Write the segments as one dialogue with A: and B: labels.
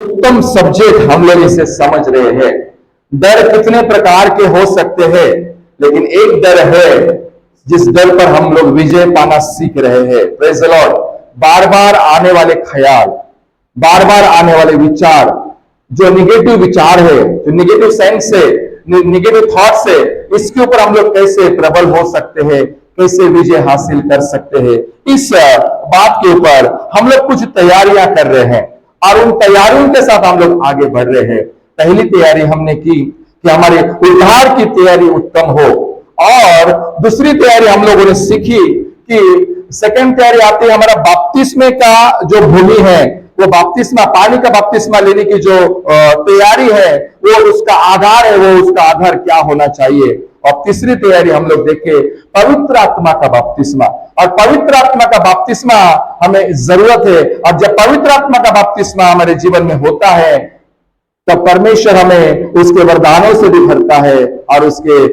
A: उत्तम सब्जेक्ट हम लोग इसे समझ रहे हैं। डर कितने प्रकार के हो सकते हैं, लेकिन एक डर है जिस डर पर हम लोग विजय पाना सीख रहे हैं। Praise the lord. बार बार आने वाले ख्याल, बार बार आने वाले विचार, जो निगेटिव विचार है, जो निगेटिव सेंस है, निगेटिव थॉट्स है, इसके ऊपर हम लोग कैसे प्रबल हो सकते हैं, कैसे विजय हासिल कर सकते हैं, इस बात के ऊपर हम लोग कुछ तैयारियां कर रहे हैं और उन तैयारियों के साथ हम लोग आगे बढ़ रहे हैं। पहली तैयारी हमने की कि हमारे उद्धार की तैयारी उत्तम हो, और दूसरी तैयारी हम लोगों ने सीखी कि सेकंड तैयारी आती है हमारा बपतिस्मे का जो भूमि है, वो बपतिस्मा, पानी का बपतिस्मा लेने की जो तैयारी है, वो उसका आधार है, वो उसका आधार क्या होना चाहिए। और तीसरी तैयारी हम लोग देखे पवित्र आत्मा का बपतिस्मा, और पवित्र आत्मा का बपतिस्मा हमें जरूरत है। और जब पवित्र आत्मा का बपतिस्मा हमारे जीवन में होता है, तब परमेश्वर हमें उसके वरदानों से भी भरता है और उसके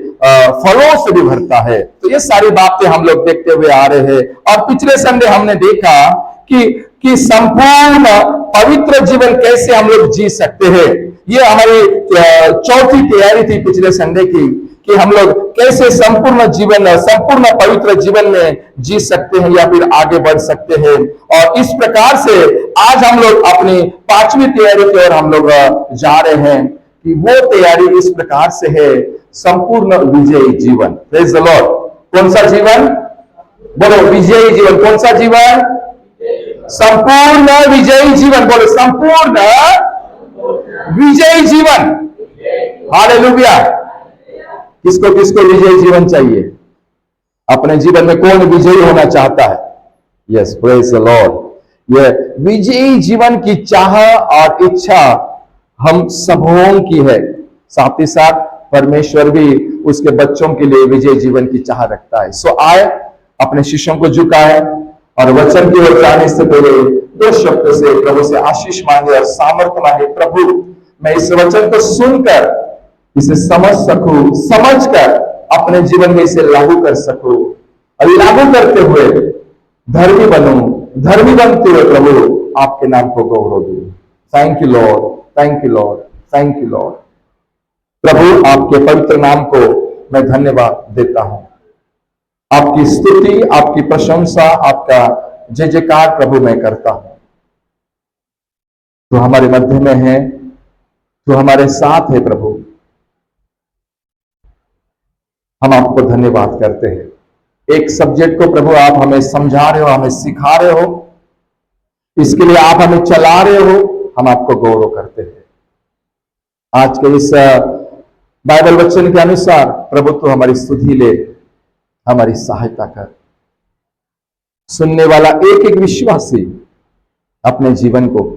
A: फलों से भी भरता है। तो ये सारी बातें हम लोग देखते हुए आ रहे हैं। और पिछले संडे हमने देखा कि संपूर्ण पवित्र जीवन कैसे हम लोग जी सकते हैं। ये हमारी चौथी तैयारी थी पिछले संडे की, कि हम लोग कैसे संपूर्ण जीवन, संपूर्ण पवित्र जीवन में जी सकते हैं या फिर आगे बढ़ सकते हैं। और इस प्रकार से आज हम लोग अपनी पांचवी तैयारी की ओर हम लोग जा रहे हैं, कि वो तैयारी इस प्रकार से है, संपूर्ण विजयी जीवन। Praise the Lord. कौन सा जीवन? बोलो, विजयी जीवन। कौन सा जीवन? संपूर्ण विजयी जीवन। बोलो, संपूर्ण विजयी जीवन। हालेलुया। किसको किसको विजयी जीवन चाहिए? अपने जीवन में कौन विजयी होना चाहता है? Yes, praise the Lord. यह विजयी जीवन की चाह और इच्छा हम सबों की है। साथ ही साथ परमेश्वर भी उसके बच्चों के लिए विजयी जीवन की चाह रखता है। सो आए, अपने शिष्यों को झुकाए और वचन की ओर जाने से पहले दो शब्द से प्रभु से आशीष मांगे और सामर्थ्य मांगे। प्रभु, मैं इस वचन को सुनकर इसे समझ सकूं, समझकर अपने जीवन में इसे लागू कर सकूं, और लागू करते हुए धर्मी बनूं, धर्मी बनते हुए प्रभु आपके नाम को गौरव दूं। Thank you lord, thank you lord, thank you lord. प्रभु, आपके पवित्र नाम को मैं धन्यवाद देता हूं। आपकी स्तुति, आपकी प्रशंसा, आपका जय जयकार प्रभु मैं करता हूं। तो हमारे मध्य में है, तो हमारे साथ है प्रभु, हम आपको धन्यवाद करते हैं। एक सब्जेक्ट को प्रभु आप हमें समझा रहे हो, हमें सिखा रहे हो, इसके लिए आप हमें चला रहे हो, हम आपको गौरव करते हैं। आज के इस बाइबल वचन के अनुसार प्रभु तो हमारी स्तुति ले, हमारी सहायता कर। सुनने वाला एक एक विश्वासी अपने जीवन को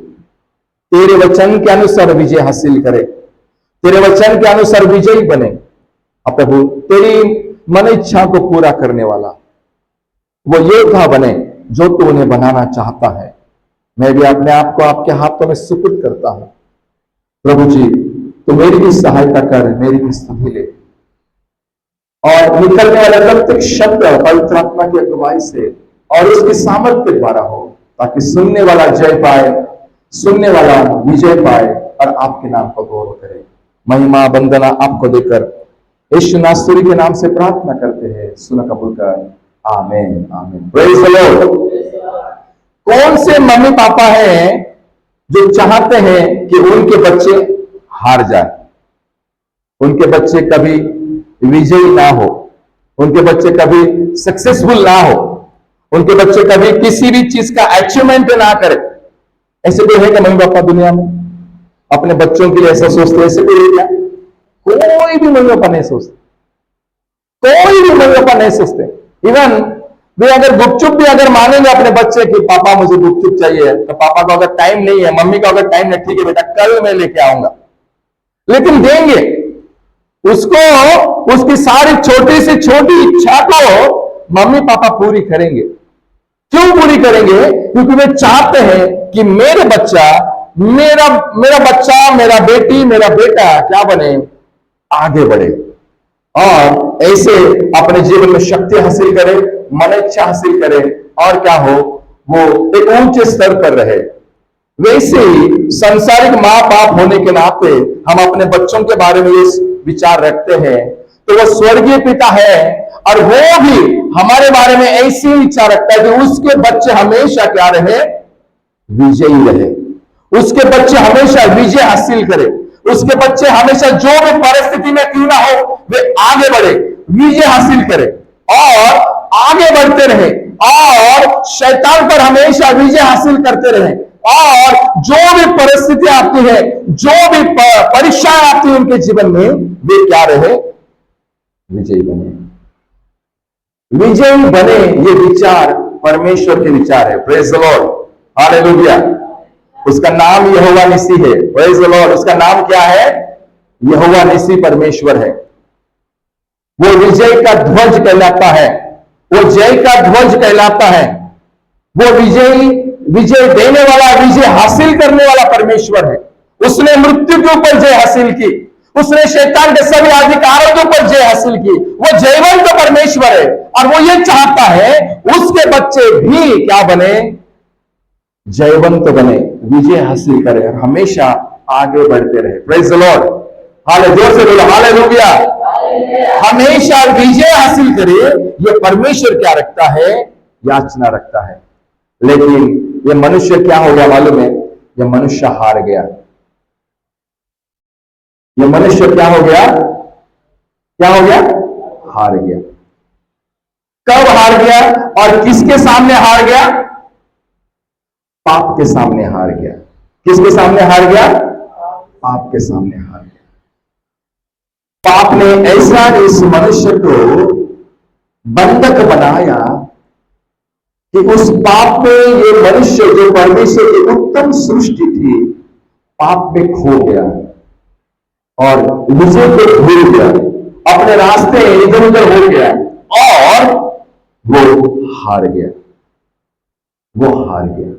A: तेरे वचन के अनुसार विजय हासिल करे, तेरे वचन के अनुसार विजयी बने। अब प्रभु, तेरी मन इच्छा को पूरा करने वाला वो योद्धा बने जो तू उन्हें बनाना चाहता है। मैं भी अपने आप को आपके हाथों में सुपुर्द करता हूं। प्रभु जी, तू मेरी भी सहायता कर, मेरी भी स्तुति ले, और निकलने वाला प्रत्येक शब्द पवित्र आत्मा की अगुवाई से और उसकी सामर्थ्य के द्वारा हो, ताकि सुनने वाला जय पाए, सुनने वाला विजय पाए और आपके नाम को गौरव करे। महिमा वंदना आपको देकर यीशु नासरी के नाम से प्रार्थना करते हैं, सुन कबूल कर। आमीन, आमीन। Praise the Lord. कौन से मम्मी पापा हैं जो चाहते हैं कि उनके बच्चे हार जाए, उनके बच्चे कभी विजयी ना हो, उनके बच्चे कभी सक्सेसफुल ना हो, उनके बच्चे कभी किसी भी चीज का अचीवमेंट ना करे? ऐसे कोई है क्या मम्मी पापा दुनिया में? अपने बच्चों के लिए ऐसा सोचते? ऐसे कोई है क्या? कोई भी मम्मी पापा नहीं सोचते, कोई भी मम्मी पापा नहीं सोचते। इवन वे अगर गुपचुप भी अगर मानेंगे अपने बच्चे की, पापा मुझे गुपचुप चाहिए, तो पापा को अगर टाइम नहीं है, मम्मी को अगर टाइम नहीं, ठीक है बेटा कल मैं लेके आऊंगा, लेकिन देंगे उसको। उसकी सारी छोटी से छोटी इच्छा को मम्मी पापा पूरी करेंगे। क्यों पूरी करेंगे? क्योंकि वे चाहते हैं कि मेरा बच्चा, मेरा बेटी, मेरा बेटा क्या बने, आगे बढ़े और ऐसे अपने जीवन में शक्ति हासिल करे, मन इच्छा हासिल करे, और क्या हो, वो एक ऊंचे स्तर पर रहे। वैसे ही सांसारिक माँ बाप होने के नाते हम अपने बच्चों के बारे में ये विचार रखते हैं, तो वो स्वर्गीय पिता है और वो भी हमारे बारे में ऐसे ही विचार रखता है कि उसके बच्चे हमेशा क्या रहे, विजयी रहे, उसके बच्चे हमेशा विजय हासिल करे, उसके बच्चे हमेशा जो भी परिस्थिति में क्यों ना हो वे आगे बढ़े, विजय हासिल करे और आगे बढ़ते रहे और शैतान पर हमेशा विजय हासिल करते रहे और जो भी परिस्थिति आती है, जो भी परीक्षाएं आती है उनके जीवन में, वे क्या रहे, विजयी बने। विजयी बने, ये विचार परमेश्वर के विचार है। Praise the lord, hallelujah. उसका नाम यहोवा निसी है। Praise the Lord. उसका नाम क्या है? यहोवा निसी परमेश्वर है। वो विजय का ध्वज कहलाता है, वो जय का ध्वज कहलाता है, वो विजय देने वाला, विजय हासिल करने वाला परमेश्वर है। उसने मृत्यु के ऊपर जय हासिल की, उसने शैतान के सभी अधिकारों के ऊपर जय हासिल की। वो जयवंत परमेश्वर है और वो ये चाहता है उसके बच्चे भी क्या बने, जयवंत बने, विजय हासिल करें और हमेशा आगे बढ़ते रहे। प्रेज द लॉर्ड, हाले, जोर से बोलो हालेलुया। हमेशा विजय हासिल करे, ये परमेश्वर क्या रखता है, याचना रखता है। लेकिन ये मनुष्य क्या हो गया मालूम है? ये मनुष्य हार गया। ये मनुष्य क्या हो गया? क्या हो गया? हार गया। कब हार गया और किसके सामने हार गया? पाप के सामने हार गया। किसके सामने हार गया? पाप के सामने हार गया। पाप ने ऐसा इस मनुष्य को बंधक बनाया कि उस पाप में ये मनुष्य, जो परमेश्वर की उत्तम सृष्टि थी, पाप में खो गया और विजय को भूल गया, अपने रास्ते इधर उधर हो गया और वो हार गया। वो हार गया।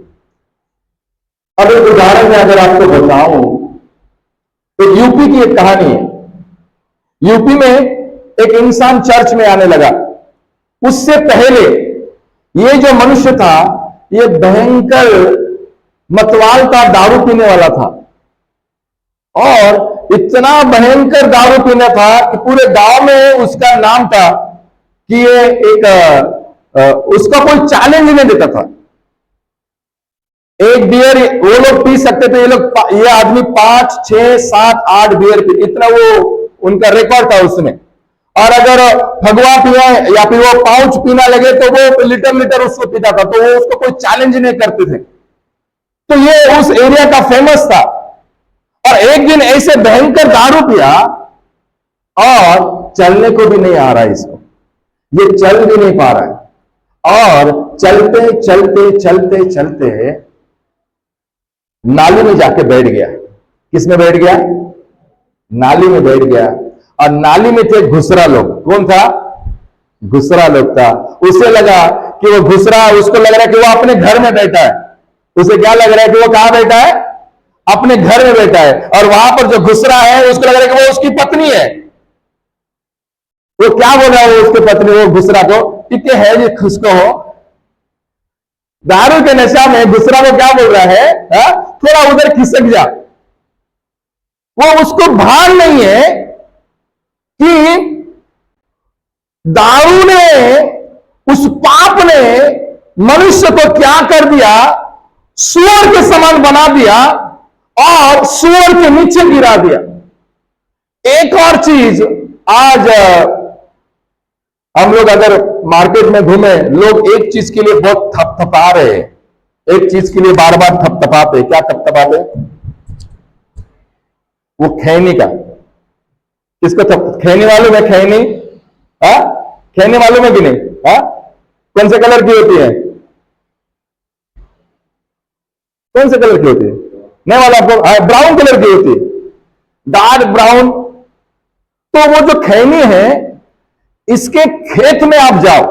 A: अब एक उदाहरण में अगर आपको बताऊं तो यूपी की एक कहानी है। यूपी में एक इंसान चर्च में आने लगा। उससे पहले ये जो मनुष्य था, ये भयंकर मतवाल था, दारू पीने वाला था और इतना भयंकर दारू पीना था कि पूरे गांव में उसका नाम था कि ये एक उसका कोई चैलेंज नहीं देता था। एक बियर वो लोग पी सकते थे, ये आदमी 5, 6, 7, 8 बियर पी, इतना वो उनका रिकॉर्ड था उसमें। और अगर भगवा पिया या फिर वो पाउच पीना लगे तो वो लीटर उसको पीता था, तो वो उसको कोई चैलेंज नहीं करते थे। तो ये उस एरिया का फेमस था। और एक दिन ऐसे भयंकर दारू पिया और चलने को भी नहीं आ रहा है इसको, ये चल भी नहीं पा रहा है और चलते चलते चलते चलते नाली में जाके बैठ गया। किस में बैठ गया? नाली में बैठ गया। और नाली में थे घुसरा लोग। कौन था? घुसरा लोग था। उसे लगा कि वो घुसरा, उसको लग रहा है कि वो अपने घर में बैठा है। उसे क्या लग रहा है कि वो कहां बैठा है? अपने घर में बैठा है। और वहां पर जो घुसरा है उसको लग रहा है कि वो उसकी पत्नी है। वो क्या बोल रहा है? वो उसकी पत्नी, वो घुसरा को, इतने है जी खुशको हो, दारू के नशा में घुसरा को क्या बोल रहा है? थोड़ा उधर खिसक जा। वो उसको भान नहीं है कि दारू ने, उस पाप ने मनुष्य को क्या कर दिया, सूअर के समान बना दिया और सूअर के नीचे गिरा दिया। एक और चीज, आज हम लोग अगर मार्केट में घूमे, लोग एक चीज के लिए बहुत थपथपा रहे हैं, एक चीज के लिए बार बार थपथपाते। क्या थपथपाते? वो खैनी का। किसको खैनी मालूम है? खैनी, खैनी मालूम है कि नहीं? कौन से कलर की होती है? कौन से कलर की होती है? नहीं वाला आपको? ब्राउन कलर की होती है, डार्क ब्राउन। तो वो जो खैनी है, इसके खेत में आप जाओ,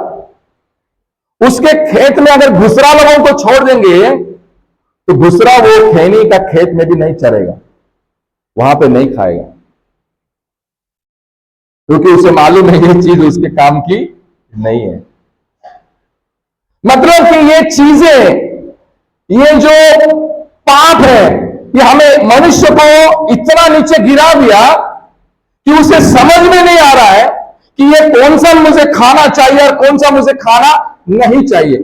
A: उसके खेत में अगर घुसरा लोगों को छोड़ देंगे तो घुसरा वो खैनी का खेत में भी नहीं चरेगा, वहां पे नहीं खाएगा, क्योंकि उसे मालूम है ये चीज उसके काम की नहीं है। मतलब कि ये चीजें, ये जो पाप है, ये हमें मनुष्य को इतना नीचे गिरा दिया कि उसे समझ में नहीं आ रहा है कि ये कौन सा मुझे खाना चाहिए और कौन सा मुझे खाना नहीं चाहिए।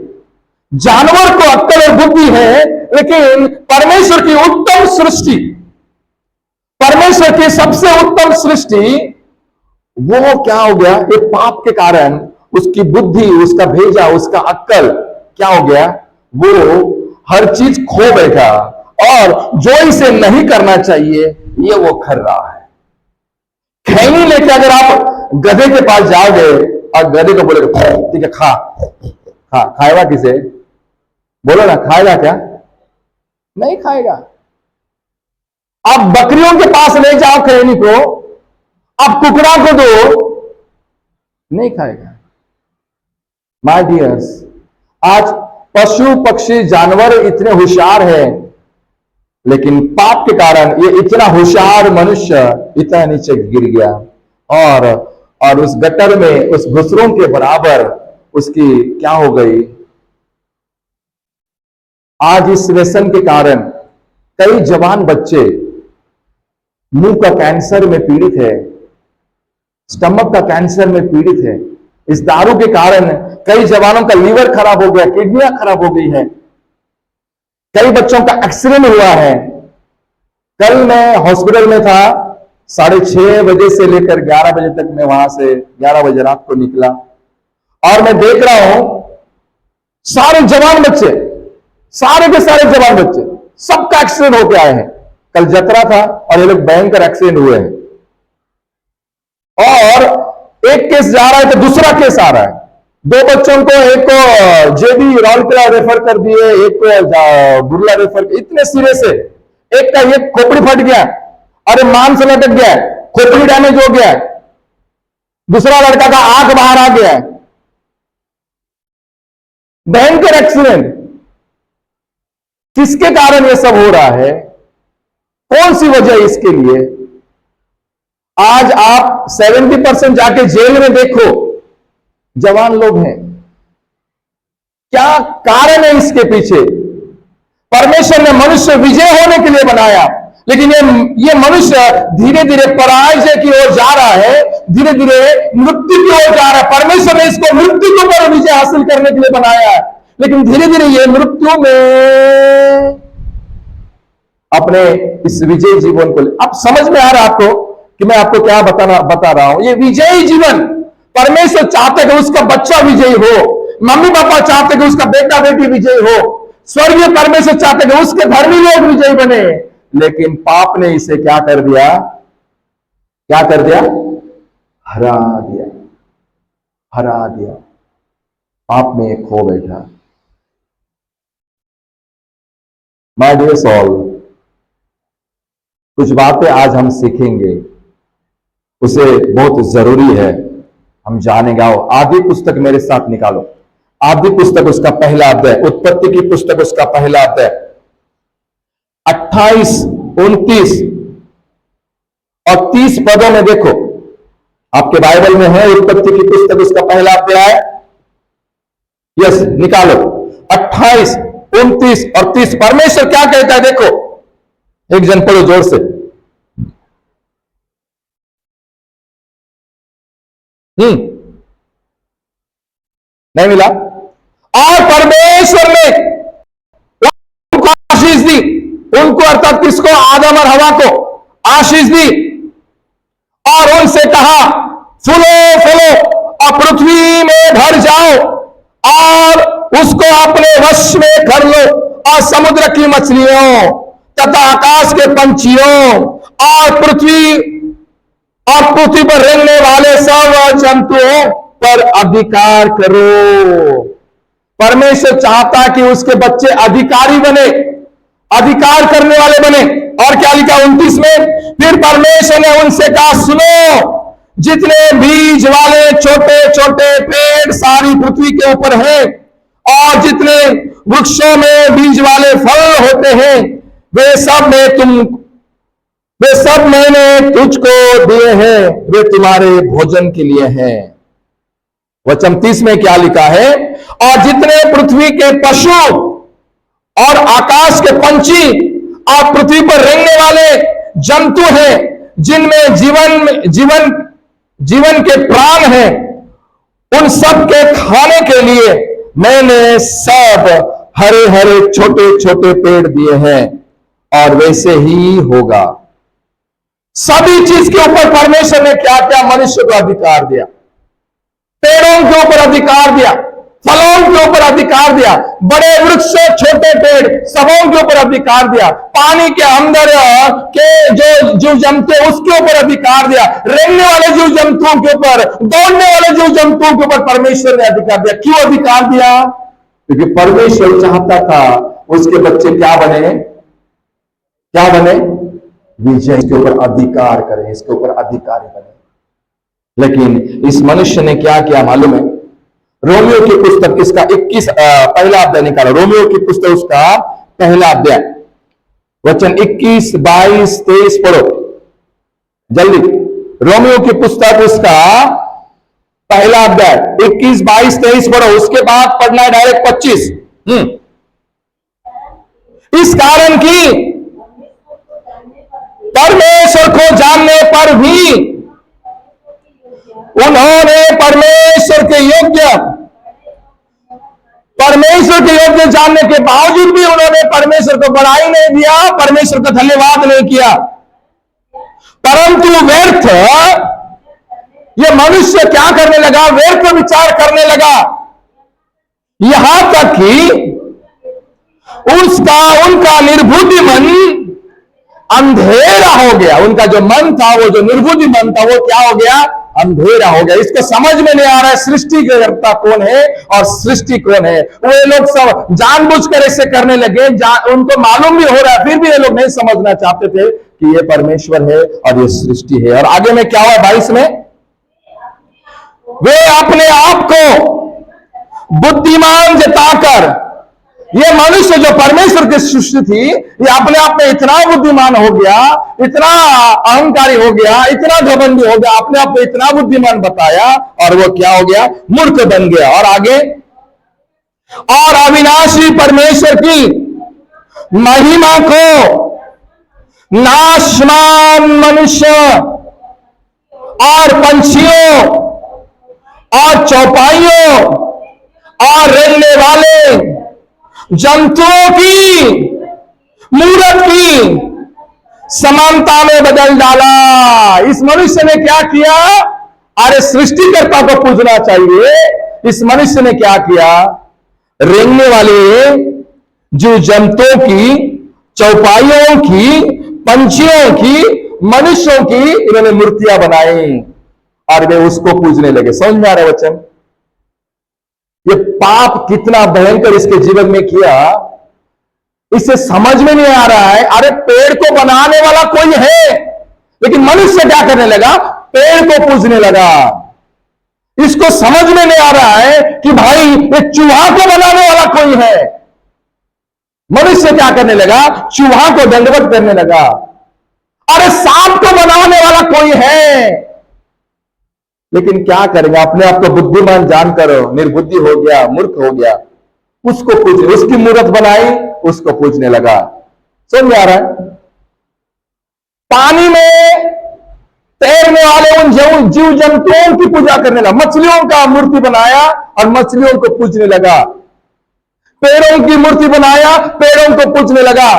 A: जानवर को अक्ल और बुद्धि है, लेकिन परमेश्वर की उत्तम सृष्टि, परमेश्वर की सबसे उत्तम सृष्टि, वो क्या हो गया? ये पाप के कारण उसकी बुद्धि, उसका भेजा, उसका अक्ल क्या हो गया? वो हर चीज खो बैठा और जो इसे नहीं करना चाहिए ये वो कर रहा है। खैनी लेके अगर आप गधे के पास जाओगे और गधे को बोलोगे ठीक है खा, खाएगा किसे? बोलो ना, खाएगा क्या? नहीं खाएगा। आप बकरियों के पास ले जाओ खैनी को, आप कुकड़ा को दो, नहीं खाएगा। माय डियर्स, आज पशु पक्षी जानवर इतने होशियार हैं, लेकिन पाप के कारण ये इतना होशियार मनुष्य इतना नीचे गिर गया और उस गटर में उस घुसरों के बराबर उसकी क्या हो गई? आज इस व्यसन के कारण कई जवान बच्चे मुंह का कैंसर में पीड़ित है, स्टमक का कैंसर में पीड़ित है। इस दारू के कारण कई जवानों का लीवर खराब हो गया, किडनियां खराब हो गई है, कई बच्चों का एक्सीडेंट हुआ है। कल मैं हॉस्पिटल में था, 6:30 बजे से लेकर 11 बजे तक मैं वहां से 11 बजे रात को निकला और मैं देख रहा हूं सारे जवान बच्चे, सारे के सारे जवान बच्चे, सबका एक्सीडेंट होके आए हैं। कल जतरा था और ये लोग भयंकर एक्सीडेंट हुए हैं और एक केस जा रहा है तो दूसरा केस आ रहा है। 2 बच्चों को, एक को जेबी राउरकेला रेफर कर दिए, एक को बुर्ला रेफर, इतने सिरे से। एक का ये खोपड़ी फट गया, अरे मांस लटक गया, खोपड़ी डैमेज हो गया। दूसरा लड़का का आंख बाहर आ गया। भयंकर एक्सीडेंट। किसके कारण ये सब हो रहा है? कौन सी वजह इसके लिए? आज आप 70% जाके जेल में देखो, जवान लोग हैं। क्या कारण है इसके पीछे? परमेश्वर ने मनुष्य विजय होने के लिए बनाया, लेकिन ये मनुष्य धीरे धीरे पराजय की ओर जा रहा है, धीरे धीरे मृत्यु की ओर जा रहा है। परमेश्वर ने इसको मृत्यु के ऊपर विजय हासिल करने के लिए बनाया है, लेकिन धीरे धीरे ये मृत्यु में अपने इस विजयी जीवन को, अब समझ में आ रहा है आपको कि मैं आपको क्या बता रहा हूं? ये विजयी जीवन परमेश्वर चाहते कि उसका बच्चा विजयी हो, मम्मी पापा चाहते कि उसका बेटा बेटी विजयी हो, स्वर्गीय परमेश्वर चाहते कि उसके धर्मी लोग विजयी बने। लेकिन पाप ने इसे क्या कर दिया? क्या कर दिया? हरा दिया, हरा दिया। पाप में खो बैठा। माय डियर सॉल, कुछ बातें आज हम सीखेंगे, उसे बहुत जरूरी है हम जानेंगे। आओ आदि पुस्तक मेरे साथ निकालो। आदि पुस्तक उसका पहला अध्याय, उत्पत्ति की पुस्तक उसका पहला अध्याय, 28, 29 और 30 पदों में देखो। आपके बाइबल में है उत्पत्ति की पुस्तक उसका पहला अध्याय। यस, निकालो 28, 29 और 30। परमेश्वर क्या कहता है देखो, एक जन पढ़ो जोर से। नहीं मिला? और परमेश्वर ने उनको आशीष दी, उनको अर्थात किसको? आदम और हवा को आशीष दी और उनसे कहा फूलो फलो और पृथ्वी में भर जाओ और उसको अपने वश में कर लो और समुद्र की मछलियों तथा आकाश के पंछियों और पृथ्वी पर रहने वाले सब जंतुओं पर अधिकार करो। परमेश्वर चाहता कि उसके बच्चे अधिकारी बने, अधिकार करने वाले बने। और क्या लिखा 29 में? फिर परमेश्वर ने उनसे कहा सुनो, जितने बीज वाले छोटे छोटे पेड़ सारी पृथ्वी के ऊपर हैं और जितने वृक्षों में बीज वाले फल होते हैं, वे सब मैंने तुझको दिए हैं, वे तुम्हारे भोजन के लिए हैं। वचन 30 में क्या लिखा है? और जितने पृथ्वी के पशु और आकाश के पंछी और पृथ्वी पर रेंगने वाले जंतु हैं, जिनमें जीवन के प्राण हैं, उन सब के खाने के लिए मैंने सब हरे हरे छोटे छोटे पेड़ दिए हैं, और वैसे ही होगा। सभी चीज के ऊपर परमेश्वर ने क्या क्या मनुष्य को अधिकार दिया। पेड़ों के ऊपर अधिकार दिया, फलों के ऊपर अधिकार दिया, बड़े वृक्ष छोटे पेड़ सबों के ऊपर अधिकार दिया, पानी के अंदर के जो जीव जंतु उसके ऊपर अधिकार दिया, रेंगने वाले जीव जंतुओं के ऊपर, दौड़ने वाले जीव जंतुओं के ऊपर परमेश्वर ने अधिकार दिया। क्यों अधिकार दिया? क्योंकि परमेश्वर चाहता था उसके बच्चे क्या बने, क्या बने? विजय, इसके ऊपर अधिकार करें, इसके ऊपर अधिकारी बने। लेकिन इस मनुष्य ने क्या किया मालूम है? रोमियो की पुस्तक इसका 21 पहला अध्याय निकाला। रोमियो की पुस्तक उसका पहला अध्याय वचन 21, 22, 23 पढ़ो जल्दी। रोमियो की पुस्तक उसका पहला अध्याय 21, 22, 23 पढ़ो। उसके बाद पढ़ना है डायरेक्ट 25। इस कारण की परमेश्वर को जानने पर भी उन्होंने परमेश्वर के योग्य जानने के बावजूद भी उन्होंने परमेश्वर को बड़ाई नहीं दिया, परमेश्वर का धन्यवाद नहीं किया, परंतु व्यर्थ ये मनुष्य क्या करने लगा? व्यर्थ विचार करने लगा, यहां तक कि उनका निर्बुद्धि मन अंधेरा हो गया। उनका जो मन था, वो जो निर्बुद्धि मन था, वो क्या हो गया? अंधेरा हो गया। इसको समझ में नहीं आ रहा है सृष्टि के कर्ता कौन है और सृष्टि कौन है। वो ये लोग सब जानबूझकर ऐसे करने लगे, उनको मालूम भी हो रहा है, फिर भी ये लोग नहीं समझना चाहते थे कि ये परमेश्वर है और ये सृष्टि है। और आगे में क्या हुआ 22 में? वे अपने आप को बुद्धिमान जताकर, ये मनुष्य जो परमेश्वर की सृष्टि थी, ये अपने आप में इतना बुद्धिमान हो गया, इतना अहंकारी हो गया, इतना घमंडी हो गया, अपने आप में इतना बुद्धिमान बताया, और वो क्या हो गया? मूर्ख बन गया। और आगे, और अविनाशी परमेश्वर की महिमा को नाशमान मनुष्य और पंछियों और चौपाइयों और रेंगने वाले जंतुओं की मूरत की समानता में बदल डाला। इस मनुष्य ने क्या किया? अरे सृष्टिकर्ता को पूजना चाहिए। इस मनुष्य ने क्या किया? रेंगने वाले जीव जंतुओं की, चौपाइयों की, पंछियों की, मनुष्यों की इन्होंने मूर्तियां बनाई और वे उसको पूजने लगे। समझ में आ रहा है वचन? ये पाप कितना भयंकर इसके जीवन में किया, इसे समझ में नहीं आ रहा है। अरे पेड़ को बनाने वाला कोई है, लेकिन मनुष्य क्या करने लगा? पेड़ को पूजने लगा। इसको समझ में नहीं आ रहा है कि भाई ये चूहा को बनाने वाला कोई है। मनुष्य क्या करने लगा? चूहा को दंडवत करने लगा। अरे सांप को बनाने वाला कोई है, लेकिन क्या करेगा? अपने आप को बुद्धिमान जानकर निर्बुद्धि हो गया, मूर्ख हो गया, उसको पूजने, उसकी मूर्त बनाई, उसको पूजने लगा। समझ आ रहा है? पानी में तैरने वाले उन जीव जंतुओं की पूजा करने लगा, मछलियों का मूर्ति बनाया और मछलियों को पूजने लगा, पेड़ों की मूर्ति बनाया, पेड़ों को पूजने लगा।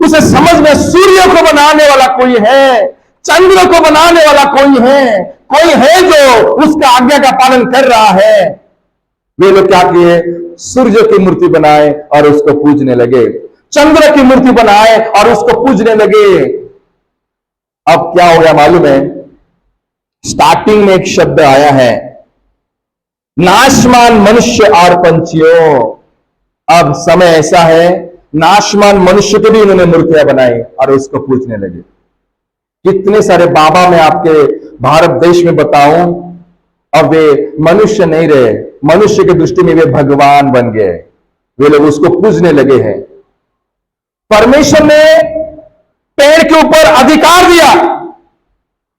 A: उसे समझ में सूर्य को बनाने वाला कोई है, चंद्र को बनाने वाला कोई है जो उसका आज्ञा का पालन कर रहा है। वे लोग क्या किए? सूर्य की मूर्ति बनाए और उसको पूजने लगे, चंद्र की मूर्ति बनाए और उसको पूजने लगे। अब क्या हो गया मालूम है? स्टार्टिंग में एक शब्द आया है, नाशमान मनुष्य और पंछियों। अब समय ऐसा है, नाशमान मनुष्य की भी इन्होंने मूर्तियां बनाई और उसको पूजने लगे। कितने सारे बाबा मैं आपके भारत देश में बताऊं, अब वे मनुष्य नहीं रहे, मनुष्य की दृष्टि में वे भगवान बन गए। वे लोग उसको पूजने लगे हैं। परमेश्वर ने पेड़ के ऊपर अधिकार दिया,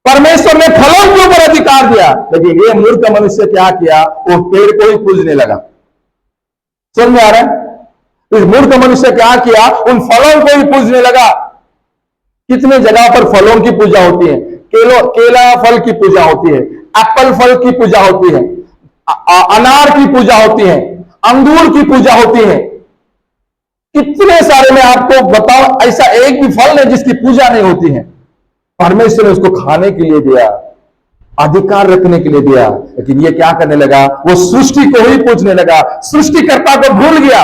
A: परमेश्वर ने फलों के ऊपर अधिकार दिया, लेकिन ये मूर्ख मनुष्य क्या किया? वो पेड़ को ही पूजने लगा। समझ में आ रहा है? इस मूर्ख मनुष्य क्या किया? उन फलों को ही पूजने लगा। कितने जगह पर फलों की पूजा होती है, केला फल की पूजा होती है, एप्पल फल की पूजा होती है, अनार की पूजा होती है, अंगूर की पूजा होती है। कितने सारे मैं आपको बताऊं, ऐसा एक भी फल नहीं जिसकी पूजा नहीं होती है। परमेश्वर ने उसको खाने के लिए दिया, अधिकार रखने के लिए दिया, लेकिन ये क्या करने लगा, वो सृष्टि को ही पूजने लगा, सृष्टिकर्ता को भूल गया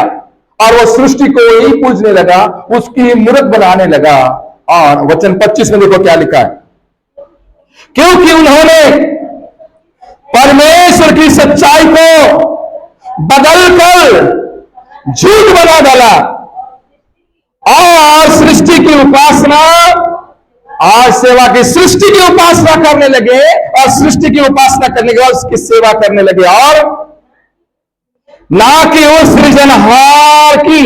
A: और वो सृष्टि को ही पूजने लगा, उसकी मूर्त बनाने लगा। और वचन 25 में देखो क्या लिखा है, क्योंकि उन्होंने परमेश्वर की सच्चाई को बदलकर झूठ बना डाला और सृष्टि की उपासना और सेवा की, सृष्टि की उपासना करने लगे और सृष्टि की उपासना करने के बाद उसकी सेवा करने लगे, और ना कि उस सृजनहार की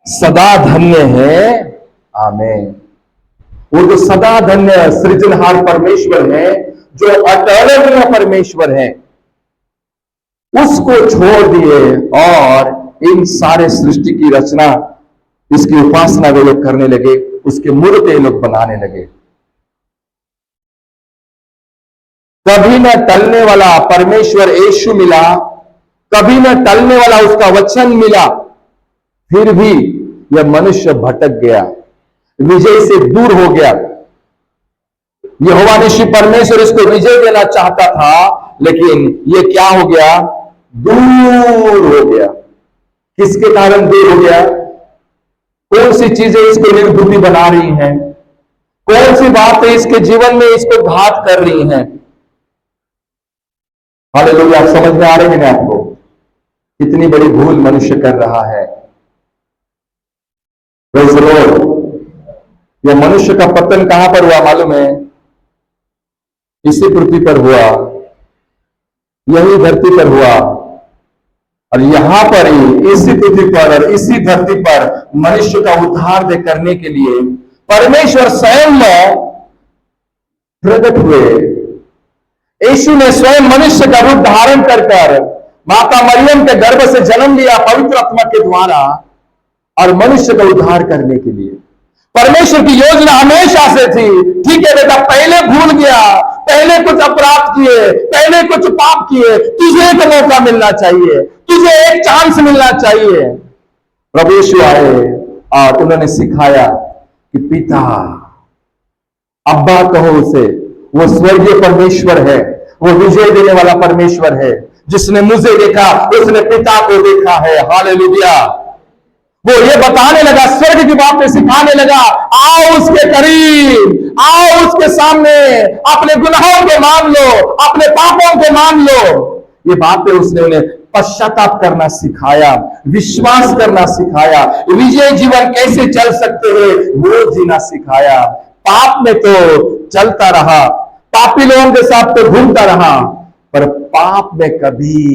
A: सदा धन्य है। आमीन। वो जो सदा धन्य सृजनहार परमेश्वर है, जो अटल परमेश्वर है, उसको छोड़ दिए और इन सारे सृष्टि की रचना, इसकी उपासना वे लोग करने लगे, उसके मूर्तें लोग बनाने लगे। कभी न टलने वाला परमेश्वर यीशु मिला, कभी न टलने वाला उसका वचन मिला, फिर भी यह मनुष्य भटक गया, विजय से दूर हो गया। यहोवा निश्चय परमेश्वर इसको विजय देना चाहता था, लेकिन ये क्या हो गया, दूर हो गया। किसके कारण दूर हो गया? कौन सी चीजें इसको निर्बुद्धि बना रही हैं, कौन सी बातें इसके जीवन में इसको घात कर रही हैं। हालेलुया। आप समझ में आ रहे हैं आपको कितनी बड़ी भूल मनुष्य कर रहा है। Praise the Lord. यह मनुष्य का पतन कहां पर हुआ मालूम है? इसी पृथ्वी पर हुआ, यही धरती पर हुआ, और यहां पर ही इसी पृथ्वी पर और इसी धरती पर मनुष्य का उद्धार करने के लिए परमेश्वर स्वयं प्रकट हुए। यीशु ने स्वयं मनुष्य का रूप धारण कर माता मरियम के गर्भ से जन्म लिया पवित्र आत्मा के द्वारा, और मनुष्य का उद्धार करने के लिए। परमेश्वर की योजना हमेशा से थी, ठीक है बेटा, पहले भूल गया, पहले कुछ अपराध किए, पहले कुछ पाप किए, तुझे एक मौका मिलना चाहिए, तुझे एक चांस मिलना चाहिए। प्रभु यीशु आए और उन्होंने सिखाया कि पिता, अब्बा कहो उसे, वो स्वर्गीय परमेश्वर है, वो विजय देने वाला परमेश्वर है। जिसने मुझे देखा उसने पिता को देखा है। हालेलुया। वो ये बताने लगा, स्वर्ग की बातें सिखाने लगा, आओ उसके करीब, आओ उसके सामने, अपने गुनाहों को मान लो, अपने पापों को मान लो। ये बातें उसने उन्हें पश्चाताप करना सिखाया, विश्वास करना सिखाया, विजय जीवन कैसे चल सकते हैं वो जीना सिखाया। पाप में तो चलता रहा, पापी लोगों के साथ तो घूमता रहा, पर पाप में कभी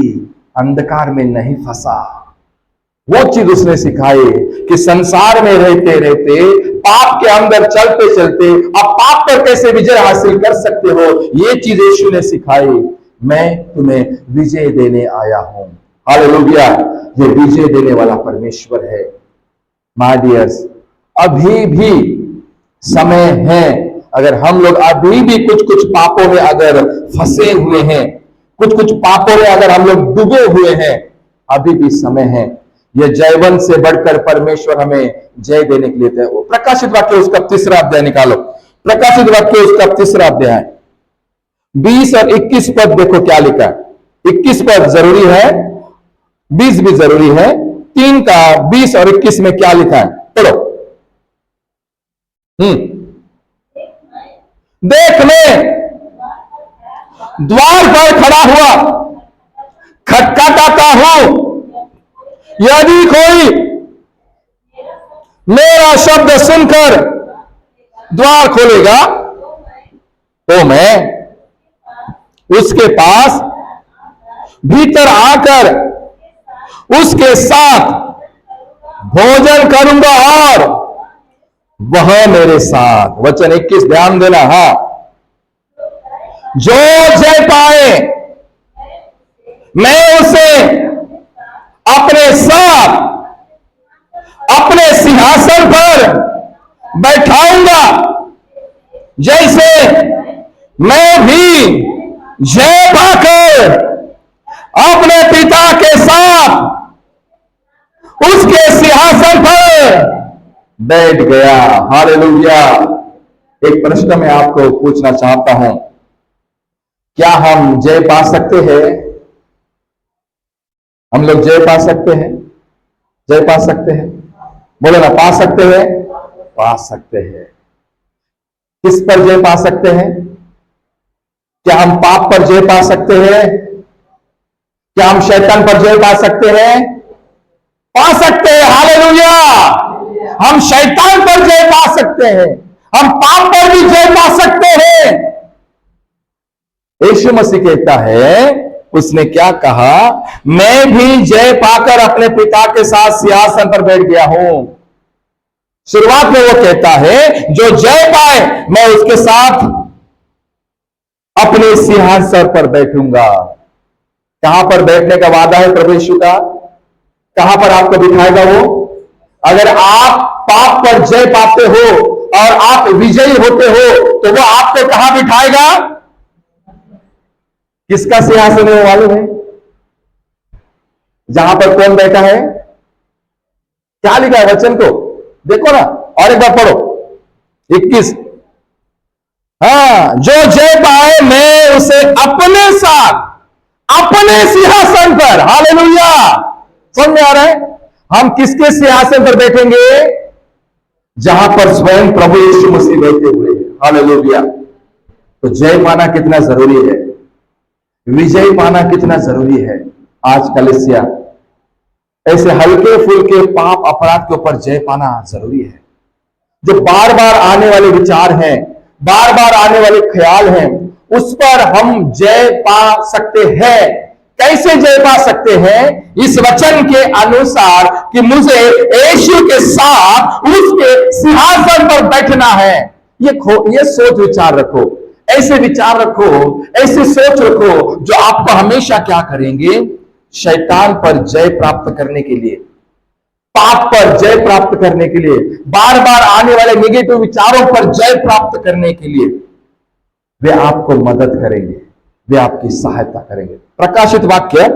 A: अंधकार में नहीं फंसा। वो चीज उसने सिखाई कि संसार में रहते रहते, पाप के अंदर चलते चलते आप पाप पर कैसे विजय हासिल कर सकते हो, ये चीज यीशु ने सिखाई। मैं तुम्हें विजय देने आया हूं। हालेलुया। ये विजय देने वाला परमेश्वर है। माय डियर्स, अभी भी समय है, अगर हम लोग अभी भी कुछ कुछ पापों में अगर फंसे हुए हैं, कुछ कुछ पापों में अगर हम लोग डूबे हुए हैं, अभी भी समय है। यह जयवंत से बढ़कर परमेश्वर हमें जय देने के लिए तय। प्रकाशित वाक्य उसका 3रा अध्याय निकालो। प्रकाशित वाक्य उसका 3रा अध्याय 20 और 21 पद देखो क्या लिखा है। 21 पद जरूरी है, 20 भी जरूरी है। 3 का 20 और 21 में क्या लिखा है, पढ़ो। देख मैं द्वार पर खड़ा हुआ खटखटाता हूं, यदि कोई मेरा शब्द सुनकर द्वार खोलेगा तो मैं उसके पास भीतर आकर उसके साथ भोजन करूंगा और वह मेरे साथ। वचन 21 ध्यान देना। हाँ, जो जय पाए मैं उसे अपने साथ अपने सिंहासन पर बैठाऊंगा, जैसे मैं भी जय पाकर अपने पिता के साथ उसके सिंहासन पर बैठ गया। हालेलुया। एक प्रश्न मैं आपको पूछना चाहता हूं, क्या हम जय पा सकते हैं? हम लोग जय पा सकते हैं? जय पा सकते हैं? बोलो ना, पा सकते हैं? पा सकते हैं। किस पर जय पा सकते हैं? क्या हम पाप पर जय पा सकते हैं? क्या हम शैतान पर जय पा सकते हैं? पा सकते हैं। हालेलुया। हम शैतान पर जय पा सकते हैं, हम पाप पर भी जय पा सकते हैं। यीशु मसीह कहता है, उसने क्या कहा? मैं भी जय पाकर अपने पिता के साथ सिंहासन पर बैठ गया हूं। शुरुआत में वो कहता है, जो जय पाए मैं उसके साथ अपने सिंहासन पर बैठूंगा। कहां पर बैठने का वादा है प्रभु यीशु का? कहां पर आपको बिठाएगा वो? अगर आप पाप पर जय पाते हो और आप विजयी होते हो, तो वो आपको कहां बिठाएगा? किसका सिंहासन है मालूम है? जहां पर कौन बैठा है? क्या लिखा है वचन को देखो ना, और एक बार पढ़ो 21। हाँ, जो जय पाए मैं उसे अपने साथ अपने सिंहासन पर। हालेलुया। समझ में आ रहा है? हम किसके सिंहासन पर बैठेंगे? जहां पर स्वयं प्रभु यीशु मसीह बैठे हुए हैं। हालेलुया। तो जय पाना कितना जरूरी है, विजय पाना कितना जरूरी है। आज कलीसिया ऐसे हल्के फुल्के पाप अपराध के ऊपर जय पाना जरूरी है। जो बार बार आने वाले विचार हैं, बार बार आने वाले ख्याल हैं, उस पर हम जय पा सकते हैं। कैसे जय पा सकते हैं? इस वचन के अनुसार कि मुझे यीशु के साथ उसके सिंहासन पर बैठना है। ये सोच विचार रखो, ऐसे विचार रखो, ऐसे सोच रखो, जो आपको हमेशा क्या करेंगे? शैतान पर जय प्राप्त करने के लिए, पाप पर जय प्राप्त करने के लिए, बार बार आने वाले नेगेटिव विचारों पर जय प्राप्त करने के लिए वे आपको मदद करेंगे, वे आपकी सहायता करेंगे। प्रकाशित वाक्य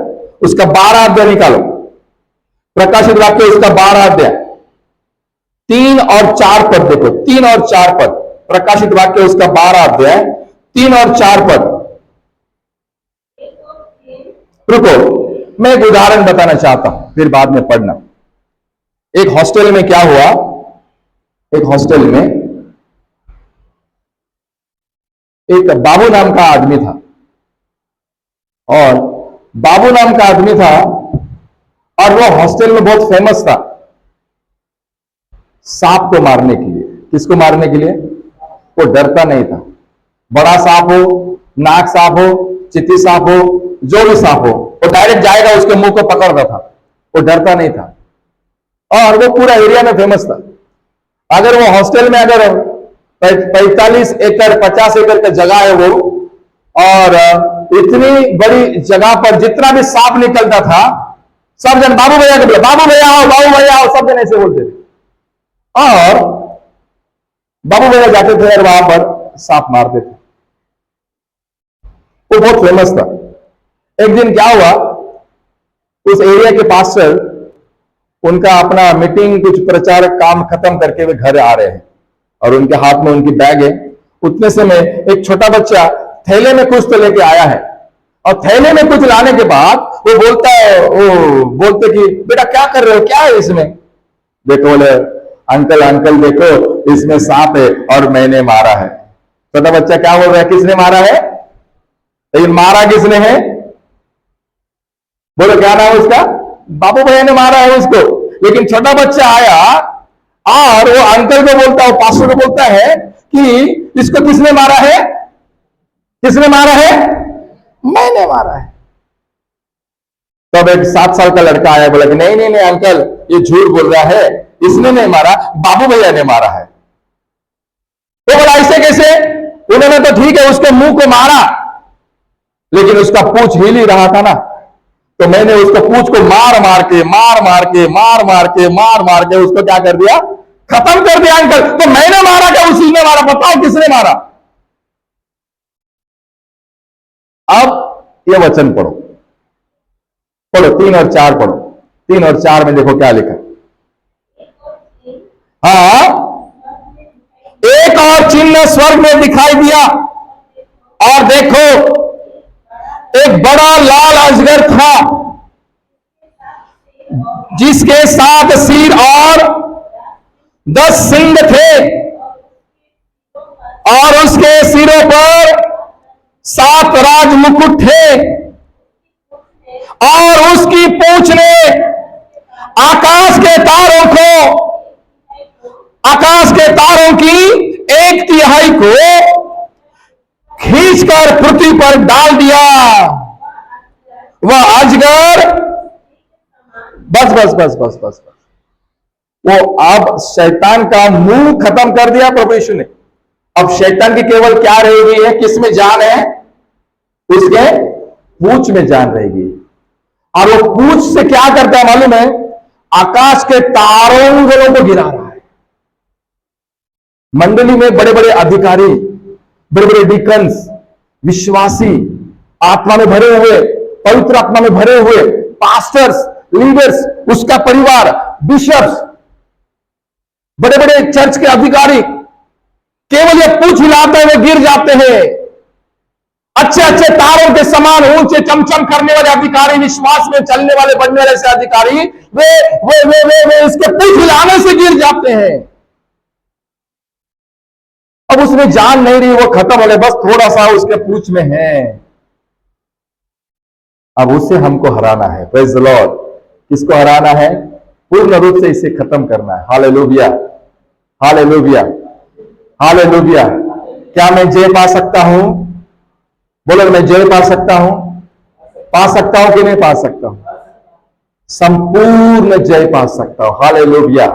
A: उसका 12 अध्याय निकालो। प्रकाशित वाक्य उसका 12 अध्याय 3 और 4 पद देखो। 3 और 4 पद, प्रकाशित वाक्य उसका 12 अध्याय 3 और 4 पद। रुको, मैं एक उदाहरण बताना चाहता हूं, फिर बाद में पढ़ना। एक हॉस्टल में क्या हुआ? एक हॉस्टल में एक बाबू नाम का आदमी था, और बाबू नाम का आदमी था और वो हॉस्टल में बहुत फेमस था सांप को मारने के लिए। किसको मारने के लिए? वो डरता नहीं था। बड़ा सांप हो, नाग सांप हो, चित्ती सांप हो, जो भी सांप हो, वो डायरेक्ट जाएगा उसके मुंह को पकड़ता था। वो डरता नहीं था और वो पूरा एरिया में फेमस था। अगर वो हॉस्टल में अगर 45 एकड़ 50 एकड़ का जगह है वो, और इतनी बड़ी जगह पर जितना भी सांप निकलता था, सब जन बाबू भैया के बोले, बाबू भैया आओ, बाबू भैया आओ, सब जन ऐसे बोलते थे। और बाबू भैया जाते थे और वहां पर सांप मारते थे। वो बहुत फेमस था। एक दिन क्या हुआ, उस एरिया के पास्टर उनका अपना मीटिंग कुछ प्रचार काम खत्म करके वे घर आ रहे हैं और उनके हाथ में उनकी बैग है। उतने समय एक छोटा बच्चा थैले में कुछ तो लेके आया है, और थैले में कुछ लाने के बाद वो बोलते कि बेटा क्या कर रहे हो, क्या है इसमें? देखो, बोले अंकल अंकल देखो इसमें सांप है और मैंने मारा है। छोटा बच्चा क्या बोल रहा है? किसने मारा है? लेकिन मारा किसने है? बोलो क्या नाम है उसका? बाबू भैया ने मारा है उसको। लेकिन छोटा बच्चा आया और वो अंकल को बोलता है, पास्टर को बोलता है कि इसको किसने मारा है? किसने मारा है? मैंने मारा है। तब एक 7 साल का लड़का आया, बोला कि नहीं नहीं नहीं अंकल, ये झूठ बोल रहा है, इसने नहीं मारा, बाबू भैया ने मारा है। तो बोला ऐसे कैसे? उन्होंने तो ठीक है उसके मुंह को मारा, लेकिन उसका पूंछ हिल ही रहा था ना, तो मैंने उसको पूंछ को मार मार के उसको क्या कर दिया? खत्म कर दिया अंकल। तो मैंने मारा क्या उसी ने मारा? बताओ किसने मारा? अब ये वचन पढ़ो, पढ़ो 3 और 4 पढ़ो। 3 और 4 में देखो क्या लिखा। हाँ, एक और चिन्ह स्वर्ग में दिखाई दिया, और देखो एक बड़ा लाल अजगर था, जिसके 7 सिर और 10 सींग थे, और उसके सिरों पर 7 राज मुकुट थे, और उसकी पूंछ ने आकाश के तारों की 1/3 को खींचकर पृथ्वी पर डाल दिया। वह अजगर, बस बस बस बस बस बस, वो अब शैतान का मुंह खत्म कर दिया प्रभु यीशु ने। अब शैतान की केवल क्या रहेगी है? किस में जान है? उसके पूंछ में जान रहेगी। और वो पूंछ से क्या करता है मालूम है? आकाश के तारों को गिरा रहा है। मंडली में बड़े बड़े अधिकारी, बड़े बड़े डिकन्स, विश्वासी, आत्मा में भरे हुए, पवित्र आत्मा में भरे हुए पास्टर्स, लीडर्स, उसका परिवार, बिशप्स, बड़े बड़े चर्च के अधिकारी, केवल ये पूंछ हिलाते हुए गिर जाते हैं। अच्छे अच्छे तारों के समान ऊंचे चमचम करने वाले अधिकारी, विश्वास में चलने वाले, बढ़ने वाले ऐसे अधिकारी, वे इसके पूंछ हिलाने से गिर जाते हैं। अब उसमें जान नहीं रही, वो खत्म हो गए, बस थोड़ा सा उसके पूंछ में है। अब उसे हमको हराना है। Praise the Lord. किसको हराना है? पूर्ण रूप से इसे खत्म करना है। Hallelujah, hallelujah, hallelujah. क्या मैं जय पा सकता हूं? बोलो, मैं जय पा सकता हूं? पा सकता हूं कि नहीं पा सकता हूं? संपूर्ण जय पा सकता हूं। हालेलुया।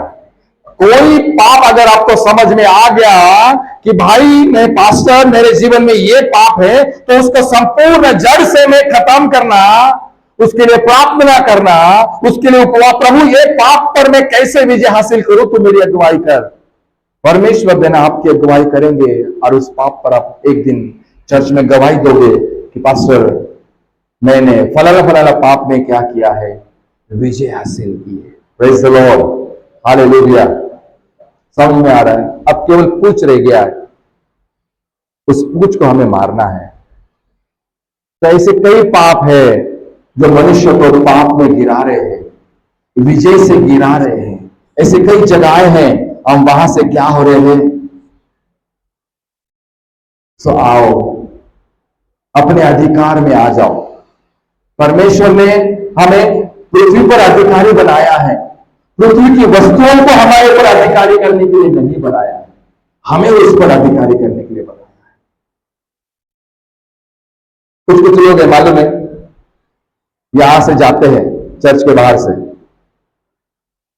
A: कोई पाप अगर आपको समझ में आ गया कि भाई मैं पास्टर, मेरे जीवन में ये पाप है, तो उसको संपूर्ण जड़ से मैं खत्म करना, उसके लिए प्रार्थना करना, उसके लिए उपवास, प्रभु ये पाप पर मैं कैसे विजय हासिल करूं, तू मेरी अगुवाई कर। परमेश्वर देना आपकी अगुवाई करेंगे, और उस पाप पर आप एक दिन चर्च में गवाही दोगे कि पास्टर, मैंने फलाना फलाना पाप में क्या किया है, विजय हासिल की है। Praise the lord, hallelujah. समझ में आ रहा है? अब केवल पूछ रह गया है, उस पूछ को हमें मारना है। तो ऐसे कई पाप है जो मनुष्य को पाप में गिरा रहे हैं, विजय से गिरा रहे हैं। ऐसे कई जगहें हैं, हम वहां से क्या हो रहे हैं? सो आओ, अपने अधिकार में आ जाओ। परमेश्वर ने हमें पृथ्वी पर अधिकारी बनाया है। पृथ्वी की वस्तुओं को हमारे ऊपर अधिकारी करने के लिए नहीं बनाया है, हमें उस पर अधिकारी करने के लिए बनाया है। कुछ कुछ लोग है मालूम है, यहां से जाते हैं चर्च के बाहर से,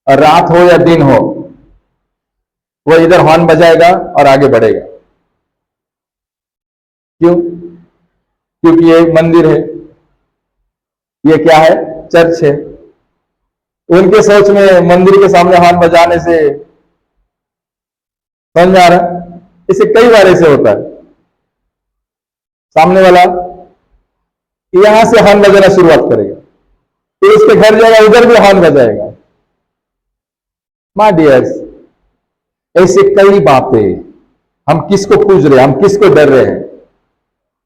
A: और रात हो या दिन हो, वो इधर हॉर्न बजाएगा और आगे बढ़ेगा। क्यों? क्योंकि ये मंदिर है, ये क्या है? चर्च है। उनके सोच में मंदिर के सामने हॉर्न बजाने से, समझ में आ रहा है? इसे कई बार ऐसे होता है, सामने वाला यहां से हॉर्न बजाना शुरुआत करेगा, फिर उसके घर जाएगा, उधर भी हॉर्न बजाएगा। माय डियर्स, ऐसे कई बातें। हम किसको पूज रहे हैं? हम किसको डर रहे हैं?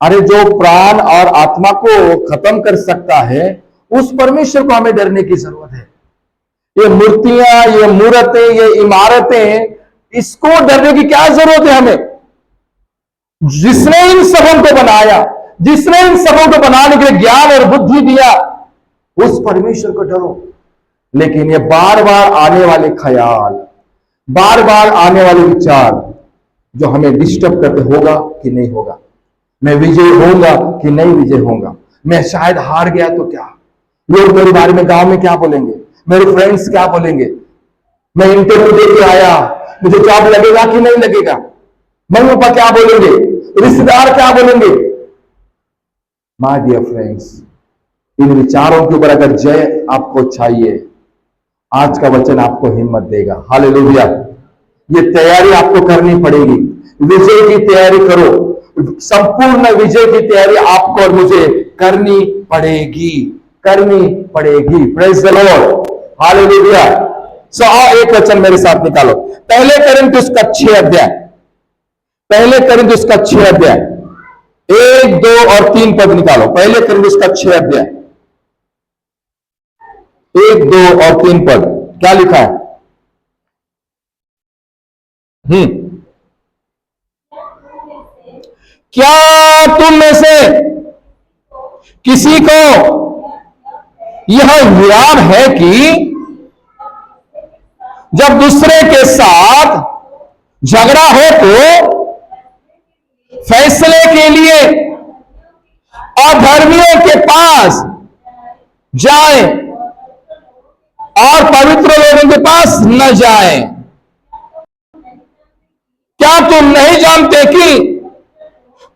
A: अरे जो प्राण और आत्मा को खत्म कर सकता है, उस परमेश्वर को हमें डरने की जरूरत है। ये मूर्तियां, ये मूर्तें, ये इमारतें, इसको डरने की क्या जरूरत है हमें? जिसने इन सबों को बनाया, जिसने इन सबों को बनाने के लिए ज्ञान और बुद्धि दिया, उस परमेश्वर को डरो। लेकिन ये बार बार आने वाले ख्याल, बार बार आने वाले विचार जो हमें डिस्टर्ब करते, होगा कि नहीं होगा, मैं विजय होऊंगा कि नहीं विजय होऊंगा, मैं शायद हार गया तो क्या, लोग मेरे बारे में गांव में क्या बोलेंगे, मेरे फ्रेंड्स क्या बोलेंगे, मैं इंटरव्यू दे के आया, मुझे जॉब लगेगा कि नहीं लगेगा, मम्मी पापा क्या बोलेंगे, रिश्तेदार क्या बोलेंगे। माय डियर फ्रेंड्स, इन विचारों के ऊपर अगर जय आपको चाहिए, आज का वचन आपको हिम्मत देगा। हालेलुया। ये तैयारी आपको करनी पड़ेगी। विजय की तैयारी करो, संपूर्ण विजय की तैयारी आपको और मुझे करनी पड़ेगी, करनी पड़ेगी। Praise the lord, hallelujah. So आओ एक वचन मेरे साथ निकालो, पहले कोरिन्थियों का 6 अध्याय, पहले कोरिन्थियों का 6 अध्याय 1, 2 और 3 पद निकालो। पहले कोरिन्थियों का 6 अध्याय 1, 2 और 3 पद क्या लिखा है? क्या तुम में से किसी को यह विराम है कि जब दूसरे के साथ झगड़ा हो तो फैसले के लिए अधर्मियों के पास जाए और पवित्र लोगों के पास न जाए? क्या तुम नहीं जानते कि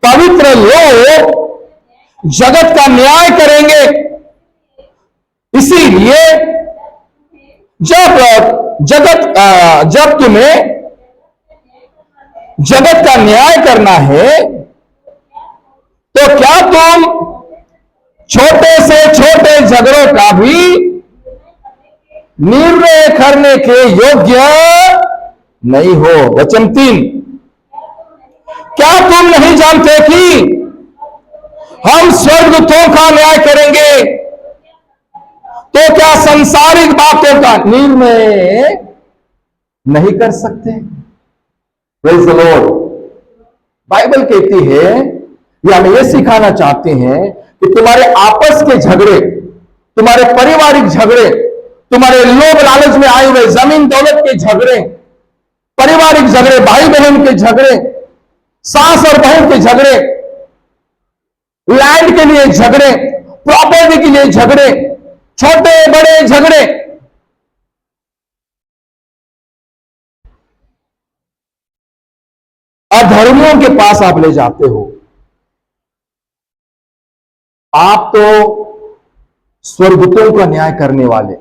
A: पवित्र लोग जगत का न्याय करेंगे? इसीलिए जब तुम्हें जगत का न्याय करना है तो क्या तुम छोटे से छोटे झगड़ों का भी निर्णय करने के योग्य नहीं हो? वचन 3, क्या तुम नहीं जानते कि हम स्वर्गदूतों का न्याय करेंगे तो क्या सांसारिक बातों का निर्णय नहीं कर सकते? Praise the Lord. बाइबल कहती है, या हमें यह सिखाना चाहते हैं कि तुम्हारे आपस के झगड़े, तुम्हारे पारिवारिक झगड़े, तुम्हारे लोभ लालच में आए हुए जमीन दौलत के झगड़े, पारिवारिक झगड़े, भाई बहन के झगड़े, सास और बहन के झगड़े, लैंड के लिए झगड़े, प्रॉपर्टी के लिए झगड़े, छोटे बड़े झगड़े, अधर्मियों के पास आप ले जाते हो। आप तो स्वर्गदूतों का न्याय करने वाले,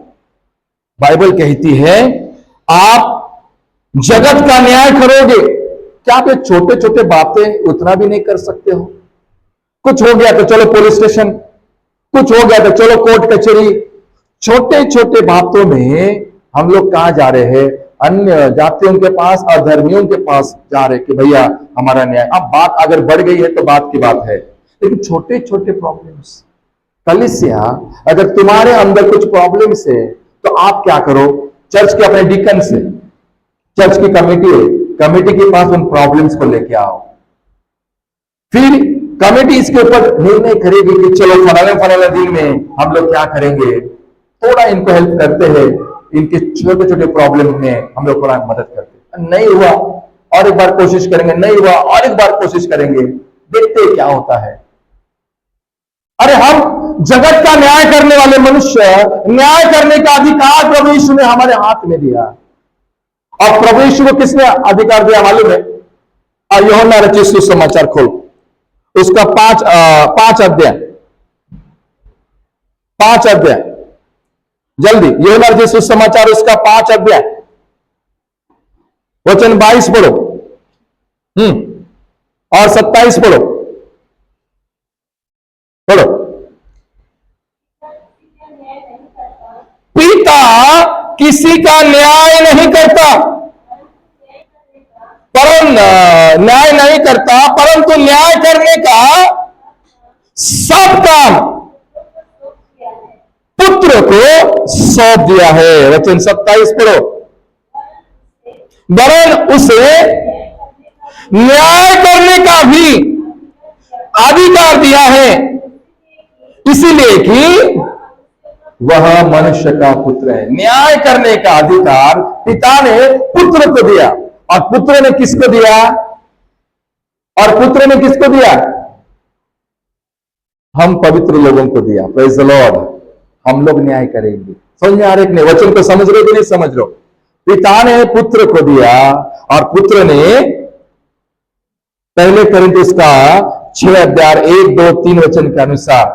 A: बाइबल कहती है आप जगत का न्याय करोगे। क्या आप ये छोटे छोटे बातें उतना भी नहीं कर सकते हो? कुछ हो गया तो चलो पुलिस स्टेशन, कुछ हो गया तो चलो कोर्ट कचहरी। छोटे छोटे बातों में हम लोग कहां जा रहे हैं? अन्य जातियों के पास, अधर्मियों के पास जा रहे कि भैया हमारा न्याय। अब बात अगर बढ़ गई है तो बात की बात है, लेकिन छोटे छोटे प्रॉब्लम्स, कलीसिया अगर तुम्हारे अंदर कुछ प्रॉब्लम्स है तो आप क्या करो? चर्च के अपने डीकन से, चर्च की कमेटी है, कमेटी के पास उन प्रॉब्लम्स को लेके आओ। फिर कमेटी इसके ऊपर निर्णय करेगी कि चलो फलाने दिन में हम लोग क्या करेंगे, थोड़ा इनको हेल्प करते हैं, इनके छोटे छोटे प्रॉब्लम में हम लोग थोड़ा मदद करते हैं। नहीं हुआ और एक बार कोशिश करेंगे, नहीं हुआ और एक बार कोशिश करेंगे, देखते क्या होता है। अरे हम जगत का न्याय करने वाले मनुष्य, न्याय करने का अधिकार प्रभु यीशु ने हमारे हाथ में दिया। और प्रभु यीशु को किसने अधिकार दिया मालूम है? यूहन्ना रचित सुसमाचार खोल, उसका 5 अध्याय, 5 अध्याय जल्दी। यूहन्ना रचित सुसमाचार उसका 5 अध्याय वचन 22 पढ़ो, और 27 पढ़ो, पढ़ो। पिता किसी का न्याय नहीं करता, न्याय नहीं करता, परंतु न्याय करने का सब काम पुत्र को सौंप दिया है। वचन 27 पढ़ो। वरन उसे न्याय करने का भी अधिकार दिया है, इसीलिए कि वह मनुष्य का पुत्र है। न्याय करने का अधिकार पिता ने पुत्र को दिया, और पुत्र ने किसको दिया? और पुत्र ने किसको दिया? हम पवित्र लोगों को दिया। Praise the Lord. हम लोग न्याय करेंगे। समझ में आ रहा है कि नहीं? वचन को समझ रहे हो कि नहीं समझ रहे हो? पिता ने पुत्र को दिया, और पुत्र ने पहले कोरिन्थियों का 6 अध्याय 1, 2, 3 वचन के अनुसार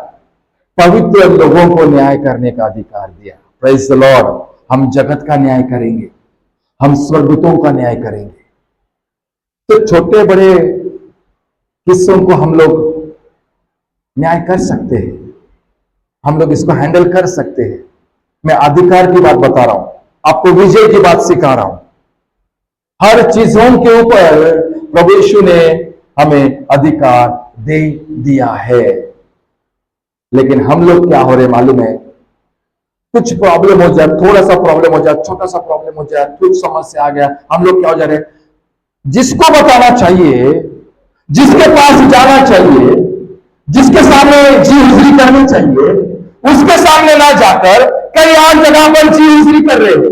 A: पवित्र लोगों को न्याय करने का अधिकार दिया। Praise the Lord. हम जगत का न्याय करेंगे, हम स्वर्गदूतों का न्याय करेंगे। तो छोटे बड़े किस्सों को हम लोग न्याय कर सकते हैं, हम लोग इसको हैंडल कर सकते हैं। मैं अधिकार की बात बता रहा हूं, आपको विजय की बात सिखा रहा हूं। हर चीजों के ऊपर प्रभु यीशु ने हमें अधिकार दे दिया है। लेकिन हम लोग क्या हो रहे मालूम है, कुछ प्रॉब्लम हो जाए, थोड़ा सा प्रॉब्लम हो जाए, छोटा सा प्रॉब्लम हो जाए, कुछ समस्या आ गया, हम लोग क्या हो जा रहे हैं, जिसको बताना चाहिए, जिसके पास जाना चाहिए, जिसके सामने जी हुजरी करनी चाहिए, उसके सामने ना जाकर कई और जगह पर जी हुजरी कर रहे हैं।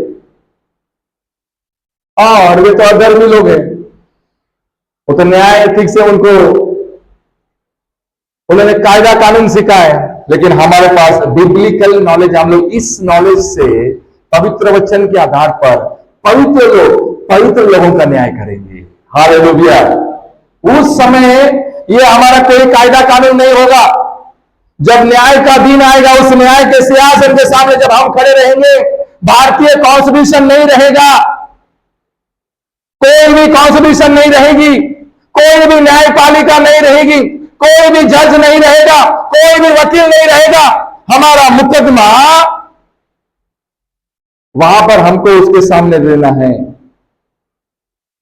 A: और वे तो अधर्मी लोग हैं, वो तो न्याय ठीक से उन्होंने कायदा कानून सीखा है। लेकिन हमारे पास बिब्लिकल नॉलेज, हम लोग इस नॉलेज से पवित्र वचन के आधार पर पवित्र लोगों का न्याय करेंगे। हालेलुया। उस समय ये हमारा कोई कायदा कानून नहीं होगा। जब न्याय का दिन आएगा, उस न्याय के सिंहासन के सामने जब हम खड़े रहेंगे, भारतीय कॉन्स्टिट्यूशन नहीं रहेगा, कोई भी कॉन्स्टिट्यूशन नहीं रहेगी, कोई भी न्यायपालिका नहीं रहेगी, कोई भी जज नहीं रहेगा, कोई भी वकील नहीं रहेगा। हमारा मुकदमा वहां पर हमको उसके सामने देना है।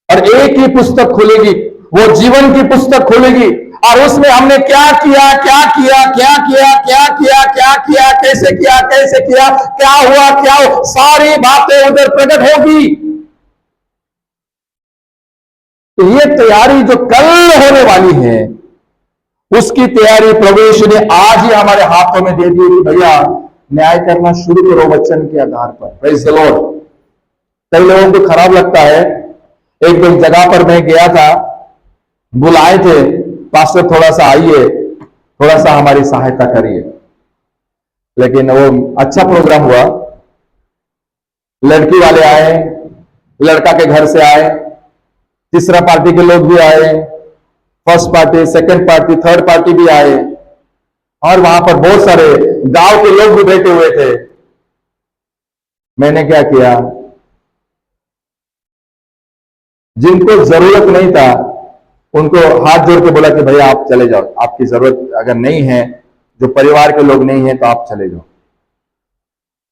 A: और एक ही पुस्तक खुलेगी, वो जीवन की पुस्तक खुलेगी, और उसमें हमने क्या किया, क्या किया, क्या किया, क्या किया, क्या किया, कैसे किया, कैसे किया, क्या हुआ, क्या हुआ, सारी बातें उधर प्रकट होगी। तो ये तैयारी जो कल होने वाली है, उसकी तैयारी प्रभु यीशु ने आज ही हमारे हाथों में दे दी कि भैया न्याय करना शुरू करो वचन के आधार पर। Praise the Lord. कई लोगों को खराब लगता है, एक दो जगह पर मैं गया था, बुलाए थे, पास्टर थोड़ा सा आइए, थोड़ा सा हमारी सहायता करिए, लेकिन वो अच्छा प्रोग्राम हुआ, लड़की वाले आए, लड़का के घर से आए, तीसरा पार्टी के लोग भी आए, first party, second party, third party भी आए, और वहां पर बहुत सारे गांव के लोग भी बैठे हुए थे। मैंने क्या किया, जिनको जरूरत नहीं था उनको हाथ जोड़ के बोला कि भैया आप चले जाओ, आपकी जरूरत अगर नहीं है, जो परिवार के लोग नहीं है तो आप चले जाओ।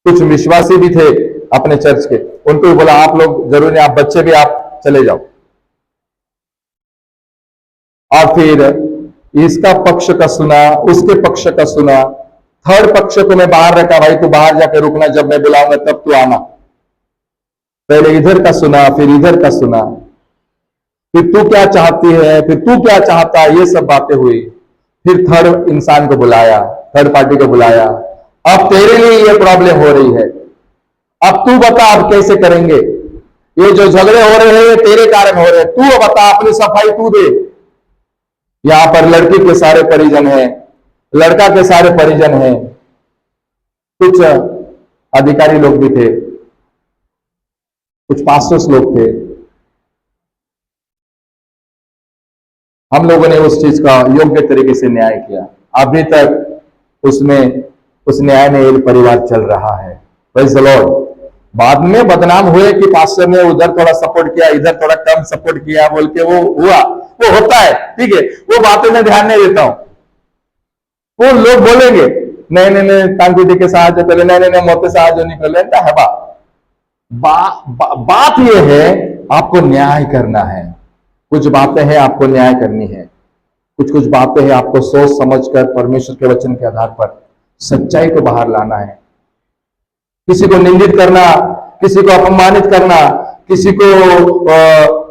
A: कुछ विश्वासी भी थे अपने चर्च के, उनको भी बोला आप लोग जरूरी नहीं, आप बच्चे भी आप चले जाओ। और फिर इसका पक्ष का सुना, उसके पक्ष का सुना, थर्ड पक्ष को मैं बाहर रखा, भाई तू बाहर जाकर रुकना, जब मैं बुलाऊंगा तब तू आना। पहले इधर का सुना, फिर इधर का सुना, फिर तू क्या चाहती है, फिर तू क्या चाहता है, ये सब बातें हुई। फिर थर्ड इंसान को बुलाया, थर्ड पार्टी को बुलाया, अब तेरे लिए ये प्रॉब्लम हो रही है, अब तू बता अब कैसे करेंगे, ये जो झगड़े हो रहे हैं ये तेरे कारण हो रहे हैं, तू बता, अपनी सफाई तू दे। यहां पर लड़की के सारे परिजन हैं, लड़का के सारे परिजन हैं, कुछ अधिकारी लोग भी थे, कुछ पास्टर्स लोग थे। हम लोगों ने उस चीज का योग्य तरीके से न्याय किया। अभी तक उसमें उस न्याय में परिवार चल रहा है। Praise the Lord. बाद में बदनाम हुए कि पास्टर ने उधर थोड़ा सपोर्ट किया, इधर थोड़ा कम सपोर्ट किया बोल के वो हुआ, वो होता है, ठीक है, वो बातें मैं ध्यान नहीं देता हूं। वो लोग बोलेंगे नहीं नहीं नहीं तांकुटी के साथ पहले, नहीं नहीं नहीं मोते साथ जो निकले है बात ये है आपको न्याय करना है। कुछ बातें हैं आपको न्याय करनी है, कुछ बातें हैं आपको सोच समझकर परमेश्वर के वचन के आधार पर सच्चाई को बाहर लाना है। किसी को निंदित करना, किसी को अपमानित करना, किसी को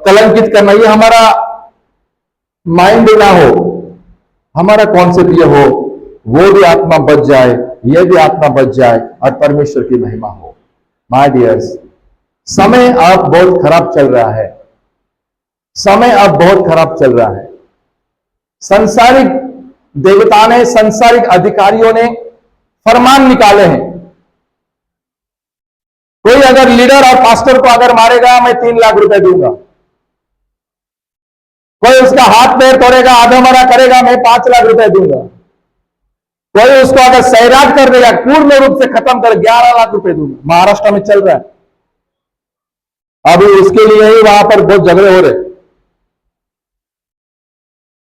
A: कलंकित करना, ये हमारा माइंड ना हो, हमारा कॉन्सेप्ट ये हो, वो भी आत्मा बच जाए, ये भी आत्मा बच जाए और परमेश्वर की महिमा हो। माय डियर्स, समय अब बहुत खराब चल रहा है, समय अब बहुत खराब चल रहा है। संसारिक देवता ने, संसारिक अधिकारियों ने फरमान निकाले हैं, कोई अगर लीडर और पास्टर को अगर मारेगा मैं 3 लाख रुपए दूंगा, कोई उसका हाथ पैर तोड़ेगा, आधा मरा करेगा, मैं 5 लाख रुपए दूंगा, कोई उसको अगर सैराट कर देगा, पूर्ण रूप से खत्म कर 11 लाख रुपए दूंगा। महाराष्ट्र में चल रहा है। अभी उसके लिए ही वहां पर बहुत झगड़े हो रहे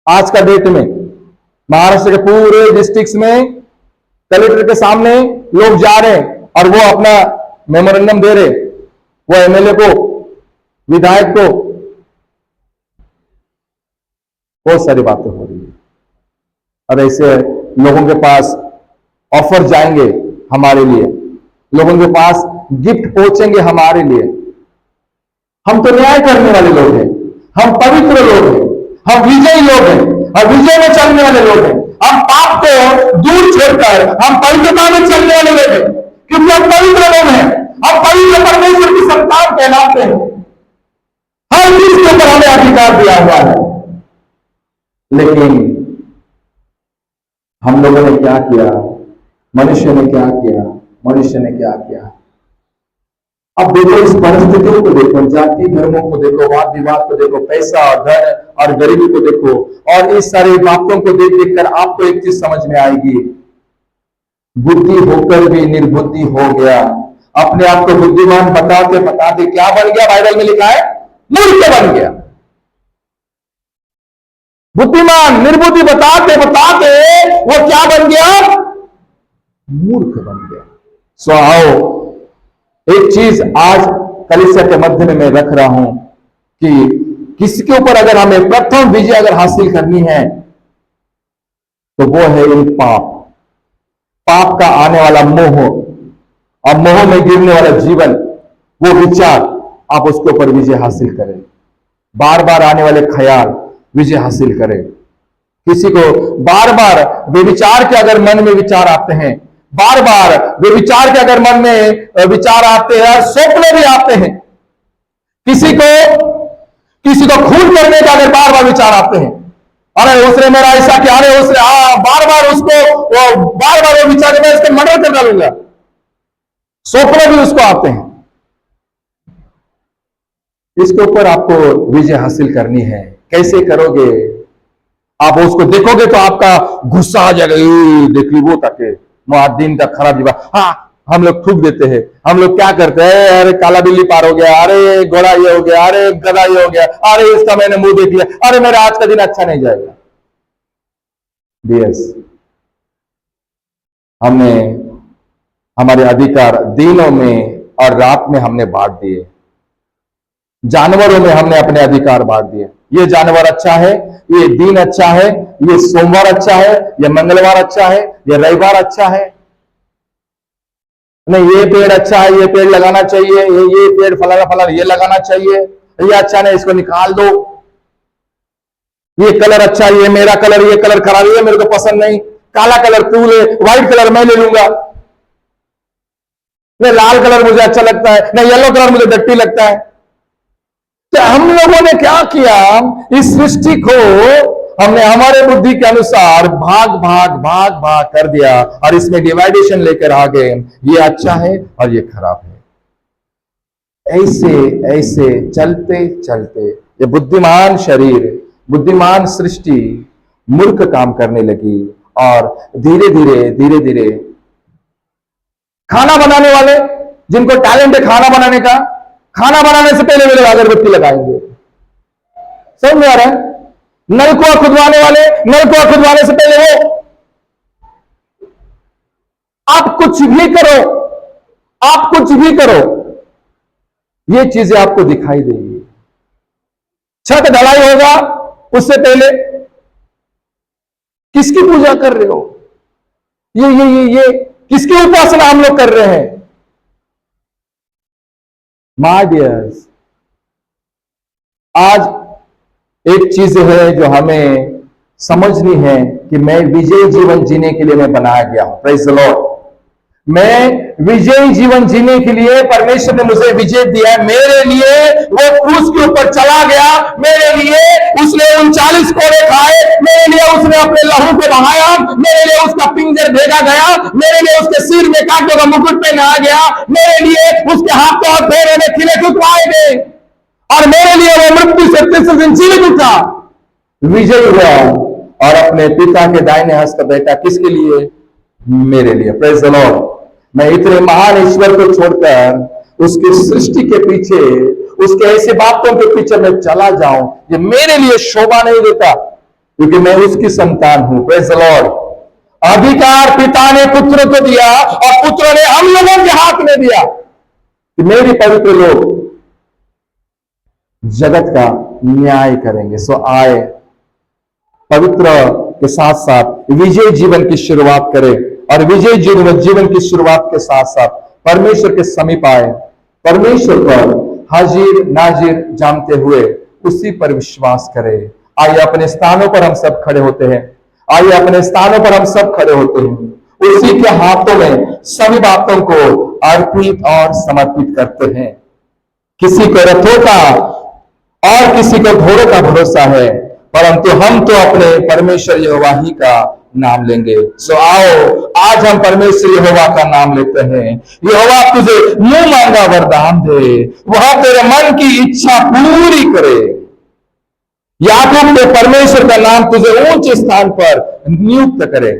A: आज का डेट में। महाराष्ट्र के पूरे डिस्ट्रिक्ट्स में कलेक्टर के सामने लोग जा रहे हैं और वो अपना मेमोरेंडम दे रहे, वो एमएलए को, विधायक को, बहुत सारी बातें हो रही है। और ऐसे लोगों के पास ऑफर जाएंगे हमारे लिए, लोगों के पास गिफ्ट पहुंचेंगे हमारे लिए। हम तो न्याय करने वाले लोग हैं, हम पवित्र लोग हैं, हम विजयी लोग हैं और विजय में चलने वाले लोग हैं। हम पाप को दूर छोड़कर हम पवित्रता में चलने वाले लोग हैं, क्योंकि हम पवित्र लोग हैं, हम पवित्र परमेश्वर की संतान कहलाते हैं। हर चीज के ऊपर हमें अधिकार दिया हुआ है। लेकिन हम लोगों ने क्या किया, मनुष्य ने क्या किया, मनुष्य ने क्या किया। अब देखो इस परिस्थितियों को देखो, जाति धर्मों को देखो, वाद विवाद को देखो, पैसा और धन और गरीबी को देखो, और इस सारी बातों को देख देख कर आपको एक चीज समझ में आएगी, बुद्धि होकर भी निर्बुद्धि हो गया। अपने आप को बुद्धिमान बताते बताते क्या बन गया? बाइबल में लिखा है मूर्ख बन गया। बुद्धिमान निर्बुद्धि बताते बताते वो क्या बन गया? मूर्ख बन गया। सो आओ एक चीज आज कलीसिया के मध्य में मैं रख रहा हूं कि किसी के ऊपर अगर हमें प्रथम विजय अगर हासिल करनी है तो वो है इन पाप का आने वाला मोह, और मोह में गिरने वाला जीवन, वो विचार, आप उसके ऊपर विजय हासिल करें। बार बार आने वाले ख्याल विजय हासिल करें। किसी को बार बार बेविचार के अगर मन में विचार आते हैं, बार बार वे विचार के अगर मन में विचार आते हैं और सपने भी आते हैं, किसी को खून करने का अगर बार बार विचार आते हैं, अरे उसने मेरा ऐसा किया, अरे उसने बार बार वो विचार मैं इसके मर्डर कर डालूंगा, सपने भी उसको आते हैं। इसके ऊपर आपको विजय हासिल करनी है। कैसे करोगे? आप उसको देखोगे तो आपका गुस्सा आ जाएगा, देख ली वो ताके दिन तक खराब जीवा। हाँ, हम लोग थूक देते हैं, हम लोग क्या करते हैं, अरे काला बिल्ली पार हो गया, अरे घोड़ा ये हो गया, अरे गधा ये हो गया, अरे इसका मैंने मुंह देख लिया, अरे मेरा आज का दिन अच्छा नहीं जाएगा। यस, हमने हमारे अधिकार दिनों में और रात में हमने बांट दिए, जानवरों में हमने अपने अधिकार बांट दिए। ये जानवर अच्छा है, ये दिन अच्छा है, ये सोमवार अच्छा है, ये मंगलवार अच्छा है, ये रविवार अच्छा है, नहीं ये पेड़ अच्छा है, ये पेड़ लगाना चाहिए, ये पेड़ फलाना फलाना ये लगाना चाहिए, ये अच्छा नहीं इसको निकाल दो, ये कलर अच्छा है, ये मेरा कलर, ये कलर खराब है, मेरे को पसंद नहीं, काला कलर कूल है, व्हाइट कलर मैं ले लूंगा, नहीं लाल कलर मुझे अच्छा लगता है, नहीं येलो कलर मुझे डट्टी लगता है। तो हम लोगों ने क्या किया, इस सृष्टि को हमने हमारे बुद्धि के अनुसार भाग भाग भाग भाग कर दिया और इसमें डिवाइडेशन लेकर आ गए, ये अच्छा है और ये खराब है। ऐसे ऐसे चलते चलते ये बुद्धिमान शरीर, बुद्धिमान सृष्टि मूर्ख काम करने लगी और धीरे धीरे खाना बनाने वाले जिनको टैलेंट है खाना बनाने का, खाना बनाने से पहले वे लोग अगरबत्ती लगाएंगे। समझ में आ रहा है? नलकुआ खुदवाने वाले नलकुआ खुदवाने से पहले वो, आप कुछ भी करो, आप कुछ भी करो, ये चीजें आपको दिखाई देंगी। छत ढलाई होगा उससे पहले किसकी पूजा कर रहे हो, ये किसकी उपासना हम लोग कर रहे हैं? माय डियर्स, आज एक चीज है जो हमें समझनी है कि मैं विजयी जीवन जीने के लिए मैं बनाया गया हूं। Praise the Lord. मैं विजयी जीवन जीने के लिए परमेश्वर ने मुझे विजय दिया है। मेरे लिए वो क्रूस के ऊपर चला गया, मेरे लिए उसने 39 कोड़े खाए, मेरे लिए उसने अपने लहू को बहाया, मेरे लिए उसका पिंजर भेजा गया, मेरे लिए उसके सिर में कांटों का मुकुट पहनाया गया, मेरे लिए उसके हाथों और पैरों में खिले चुकवाए गए और मेरे लिए वो मृत्यु से तीसरे दिन जीवित उठा, विजयी हुआ और अपने पिता के दाहिने हस्त का बैठा। किसके लिए? मेरे लिए। Praise the Lord. मैं इतने महान ईश्वर को छोड़कर उसकी सृष्टि के पीछे उसके ऐसे बातों के पीछे मैं चला जाऊं, ये मेरे लिए शोभा नहीं देता, क्योंकि मैं उसकी संतान हूं। Praise the Lord. अधिकार पिता ने पुत्र को दिया और पुत्र ने हम लोगों के हाथ में दिया कि मेरे पवित्र लोग जगत का न्याय करेंगे। सो आए पवित्र के साथ साथ विजय जीवन की शुरुआत करें, और विजय जीवन की शुरुआत के साथ साथ परमेश्वर के समीप आए, परमेश्वर पर हाजिर नाजिर जानते हुए उसी पर विश्वास करें। आइए अपने स्थानों पर हम सब खड़े होते हैं, आइए अपने स्थानों पर हम सब खड़े होते हैं, उसी के हाथों में सभी बातों को अर्पित और समर्पित करते हैं। किसी को रथों का और किसी को घोड़ों का भरोसा है, परंतु हम तो अपने परमेश्वर यहोवा ही का नाम लेंगे। सो आओ आज हम परमेश्वर यहोवा का नाम लेते हैं। यहोवा तुझे मुंह मांगा वरदान दे, वह तेरे मन की इच्छा पूरी करे। याकूब के परमेश्वर का नाम तुझे ऊंचे स्थान पर नियुक्त करे।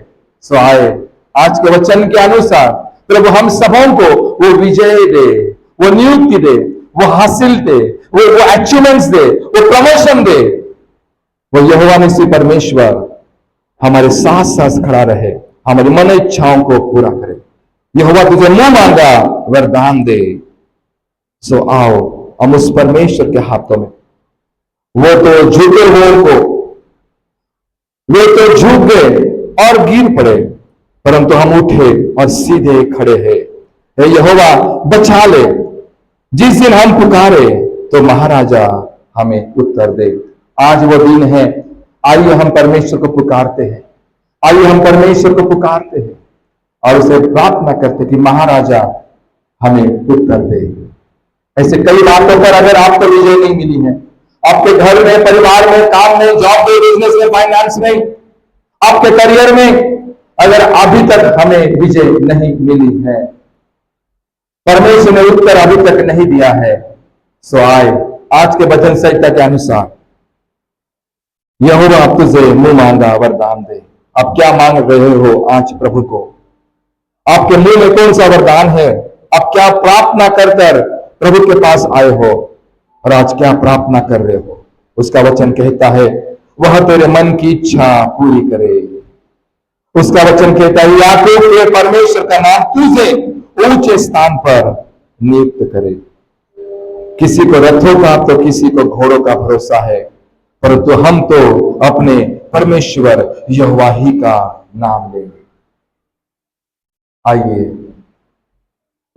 A: सो आए आज के वचन के अनुसार प्रभु हम सबों को वो विजय दे, वो नियुक्ति दे, वो हासिल दे, वो अचीवमेंट्स दे, वो प्रमोशन दे। वो यहोवा में से परमेश्वर हमारे साथ साथ खड़ा रहे, हमारी मन इच्छाओं को पूरा करे। यहोवा तुझे मुंह मांगा वरदान दे। सो आओ हम उस परमेश्वर के हाथों में, वो तो झुके हुए को, वे तो झुक गए और गिर पड़े, परंतु हम उठे और सीधे खड़े हैं। हे यहोवा बचा ले, जिस दिन हम पुकारे तो महाराजा हमें उत्तर दे। आज वो दिन है, आइए हम परमेश्वर को पुकारते हैं, आइए हम परमेश्वर को पुकारते हैं और उसे प्रार्थना करते कि महाराजा हमें उत्तर दे। ऐसे कई बातों पर अगर आपको विजय नहीं मिली है, आपके घर में, परिवार में, काम में, जॉब में, बिजनेस में, फाइनेंस में, आपके करियर में, अगर अभी तक हमें विजय नहीं मिली है, परमेश्वर ने उत्तर अभी तक नहीं दिया है, सो आए आज के वचन संहिता के अनुसार यहोवा आप तुझे मुंह मांगा वरदान दे। आप क्या मांग रहे हो आज प्रभु को? आपके मुंह में कौन सा वरदान है? आप क्या प्रार्थना कर कर प्रभु के पास आए हो और आज क्या प्रार्थना कर रहे हो? उसका वचन कहता है वह तेरे मन की इच्छा पूरी करे। उसका वचन कहता है याकूब के परमेश्वर का नाम तुझे ऊंचे स्थान पर नियुक्त करे। किसी को रथों का तो किसी को घोड़ों का भरोसा है, परंतु हम तो अपने परमेश्वर यहोवा ही का नाम लेंगे। आइए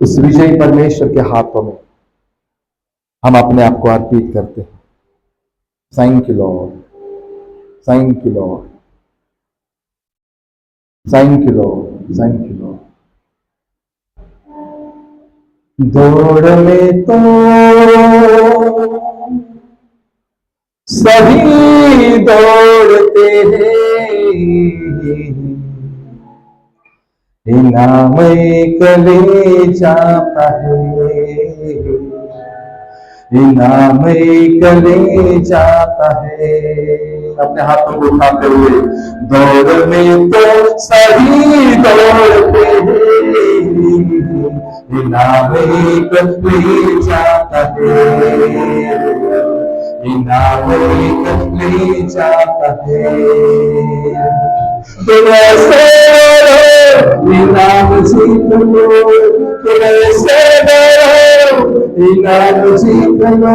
A: उस विजयी परमेश्वर के हाथों में हम अपने आप को अर्पित करते हैं। Thank you lord, thank you lord, thank you lord, thank you Lord. दौड़ में तो सभी दौड़ते हैं, इनाम कले जाता है, इनाम कले जाता है। अपने हाथों को उठाते हुए दौड़ में तो सभी दौड़ते हैं, इनाम कले जाता है, इनाम ले जाता है। तुम ऐसे डरो इनाम जीत लो, तुम ऐसे डरो इनाम जीत लो।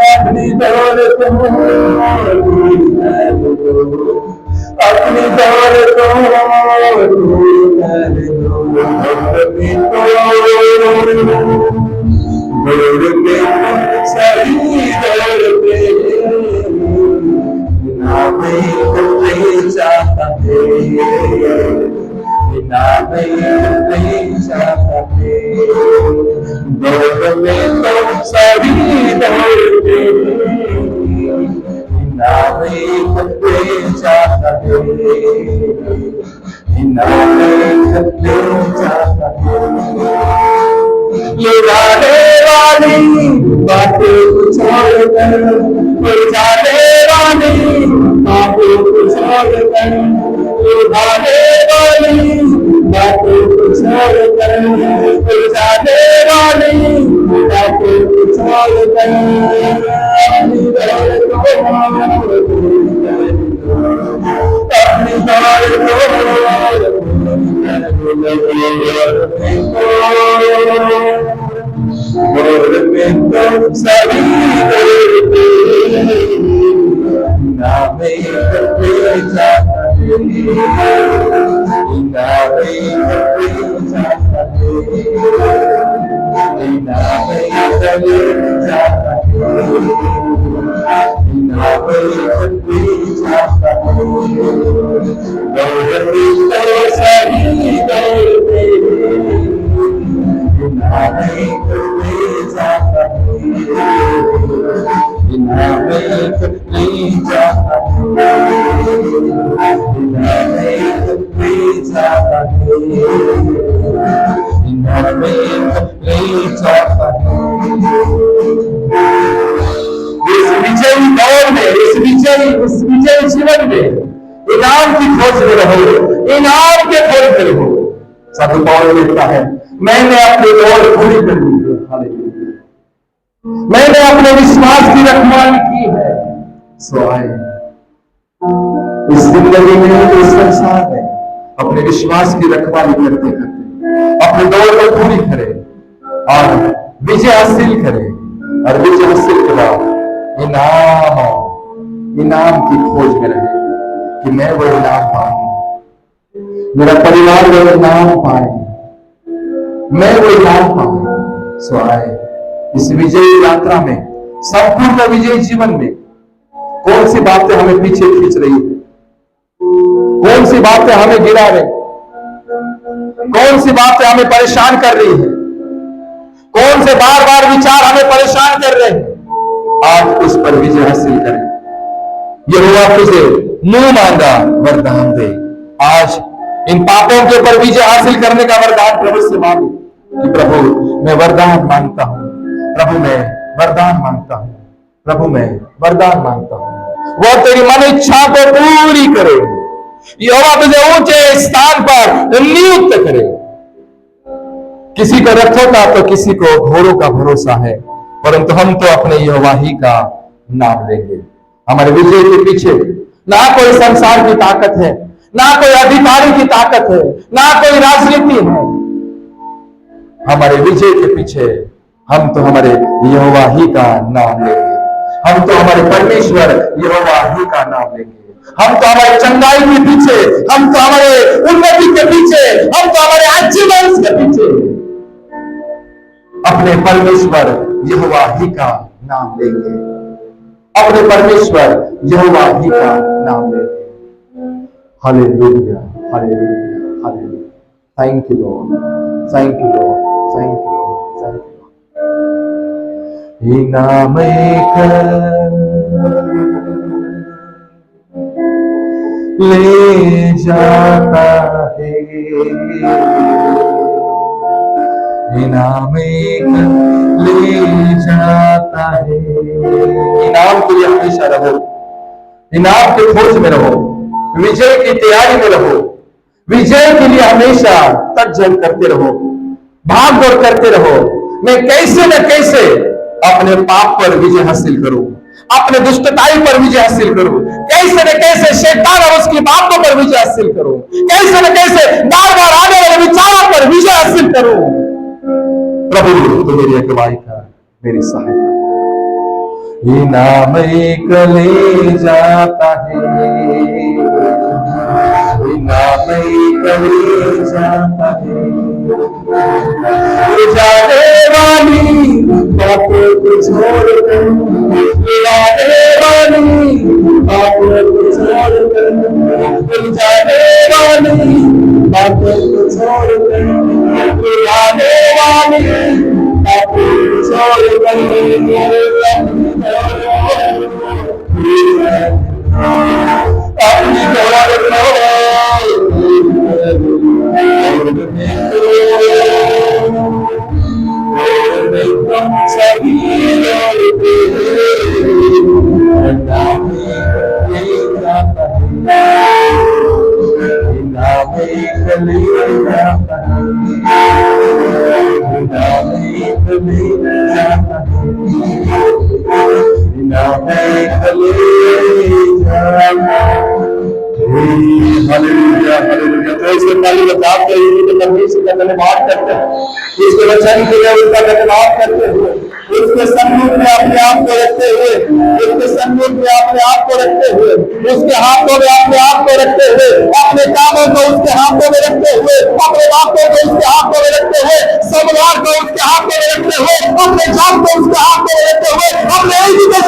A: अपनी दौड़ तुम अपनी दौड़ दौड़ में सही दौड़ते इनाम ले जाता है, इनाम ले जाता है। दौड़ में तो सभी दौड़ते इनाम ले जाता है, इनाम ले जाता है। ये जाने वाली बातें कुछ और कर, ये जाने वाली बातें कुछ और कर, ये जाने वाली बातों को छोड़कर जाने वाली, बातों को छोड़कर अपनी दौड़ को सभी इस विजयी जीवन में इनाम की खोज में रहो, इनाम के खोज में रहो। साधु पौलुस लिखता है, मैंने अपनी दौड़ पूरी कर ली है, हालेलुया, मैंने अपने विश्वास की रखवाली की है। सो आए इस जिंदगी में, इस संसार में अपने विश्वास की रखवाली करते करते अपनी दौड़ को पूरी करे और विजय हासिल करे, और विजय हासिल के बाद इनाम की खोज में रहे कि मैं वो इनाम पाऊं, मेरा परिवार वो इनाम पाए, मैं वो इनाम पाऊं। सो आए इस विजयी यात्रा में, संपूर्ण विजयी जीवन में कौन सी बातें हमें पीछे खींच रही है, कौन सी बातें हमें गिरा रही, कौन सी बातें हमें परेशान कर रही है, कौन से बार बार विचार हमें परेशान कर रहे हैं, आज उस पर विजय हासिल करें। यहोवा तुझे मुंह मांगा वरदान दे। आज इन पापों के ऊपर विजय हासिल करने का वरदान प्रभु से मांगे कि प्रभु मैं वरदान मांगता हूं, प्रभु मैं वरदान मांगता हूं, प्रभु मैं वरदान मांगता हूं। वो तेरी मन इच्छा को पूरी करे, यहोवा तुझे ऊंचे स्थान पर नियुक्त करे। किसी को रथों का तो किसी को घोड़ों का भरोसा है, परंतु हम तो अपने यहोवा ही का नाम लेंगे। हमारे विजय के पीछे ना कोई संसार की ताकत है, ना कोई अधिकारी की ताकत है, ना कोई राजनीति है। हमारे विजय के पीछे हम तो हमारे यहोवा ही का नाम लेंगे, हम तो हमारे परमेश्वर यहोवा ही का नाम लेंगे, हम तो हमारे चंगाई के पीछे, हम तो हमारे उन्नति के पीछे, हम तो हमारे अचीवमेंट्स के पीछे अपने परमेश्वर यहोवा ही का नाम लेंगे, अपने परमेश्वर यहोवा ही का नाम लेंगे। Hallelujah, hallelujah, hallelujah. Thank you lord, thank you lord, thank you lord, thank you Lord. इनाम ले जाता है, इनाम ले जाता है। इनाम के लिए हमेशा रहो, इनाम के खोज में रहो, विजय की तैयारी में रहो, विजय के लिए हमेशा तज्जल करते रहो, भाग दौड़ करते रहो। मैं कैसे न कैसे अपने पाप पर विजय हासिल करूं, अपने दुष्टताई पर विजय हासिल करूं, कैसे न कैसे शैतान और उसकी बातों पर विजय हासिल करूं, कैसे न कैसे बार बार आने वाले विचारों पर विजय हासिल करूं। प्रभु तो मेरी अगुवाई का, मेरी सहायता। इनाम एक ले जाता है, इनाम एक ले जाता है। जाने वाली बातों को छोड़कर, जाने वाली बातों को छोड़कर, जाने वाली बातों को छोड़कर, जाने वाली बातों को छोड़कर, अपनी दौड़ सभी हमारी बचाव के लिए परमेश्वर का धन्यवाद करते हैं, उसके वचन के लिए उसका धन्यवाद करते हुए, उसके सम्मुख में अपने आप को रखते हुए, उसके सम्मुख में अपने आप को रखते हुए, उसके हाथों में अपने आप को रखते हुए, अपने कामों को उसके हाथों में रखते हुए, अपने बातों को उसके हाथों में रखते हुए, संवार को उसके हाथों में रखते हुए, अपने जान को उसके हाथों में रखते हुए, अपने एजुकेशन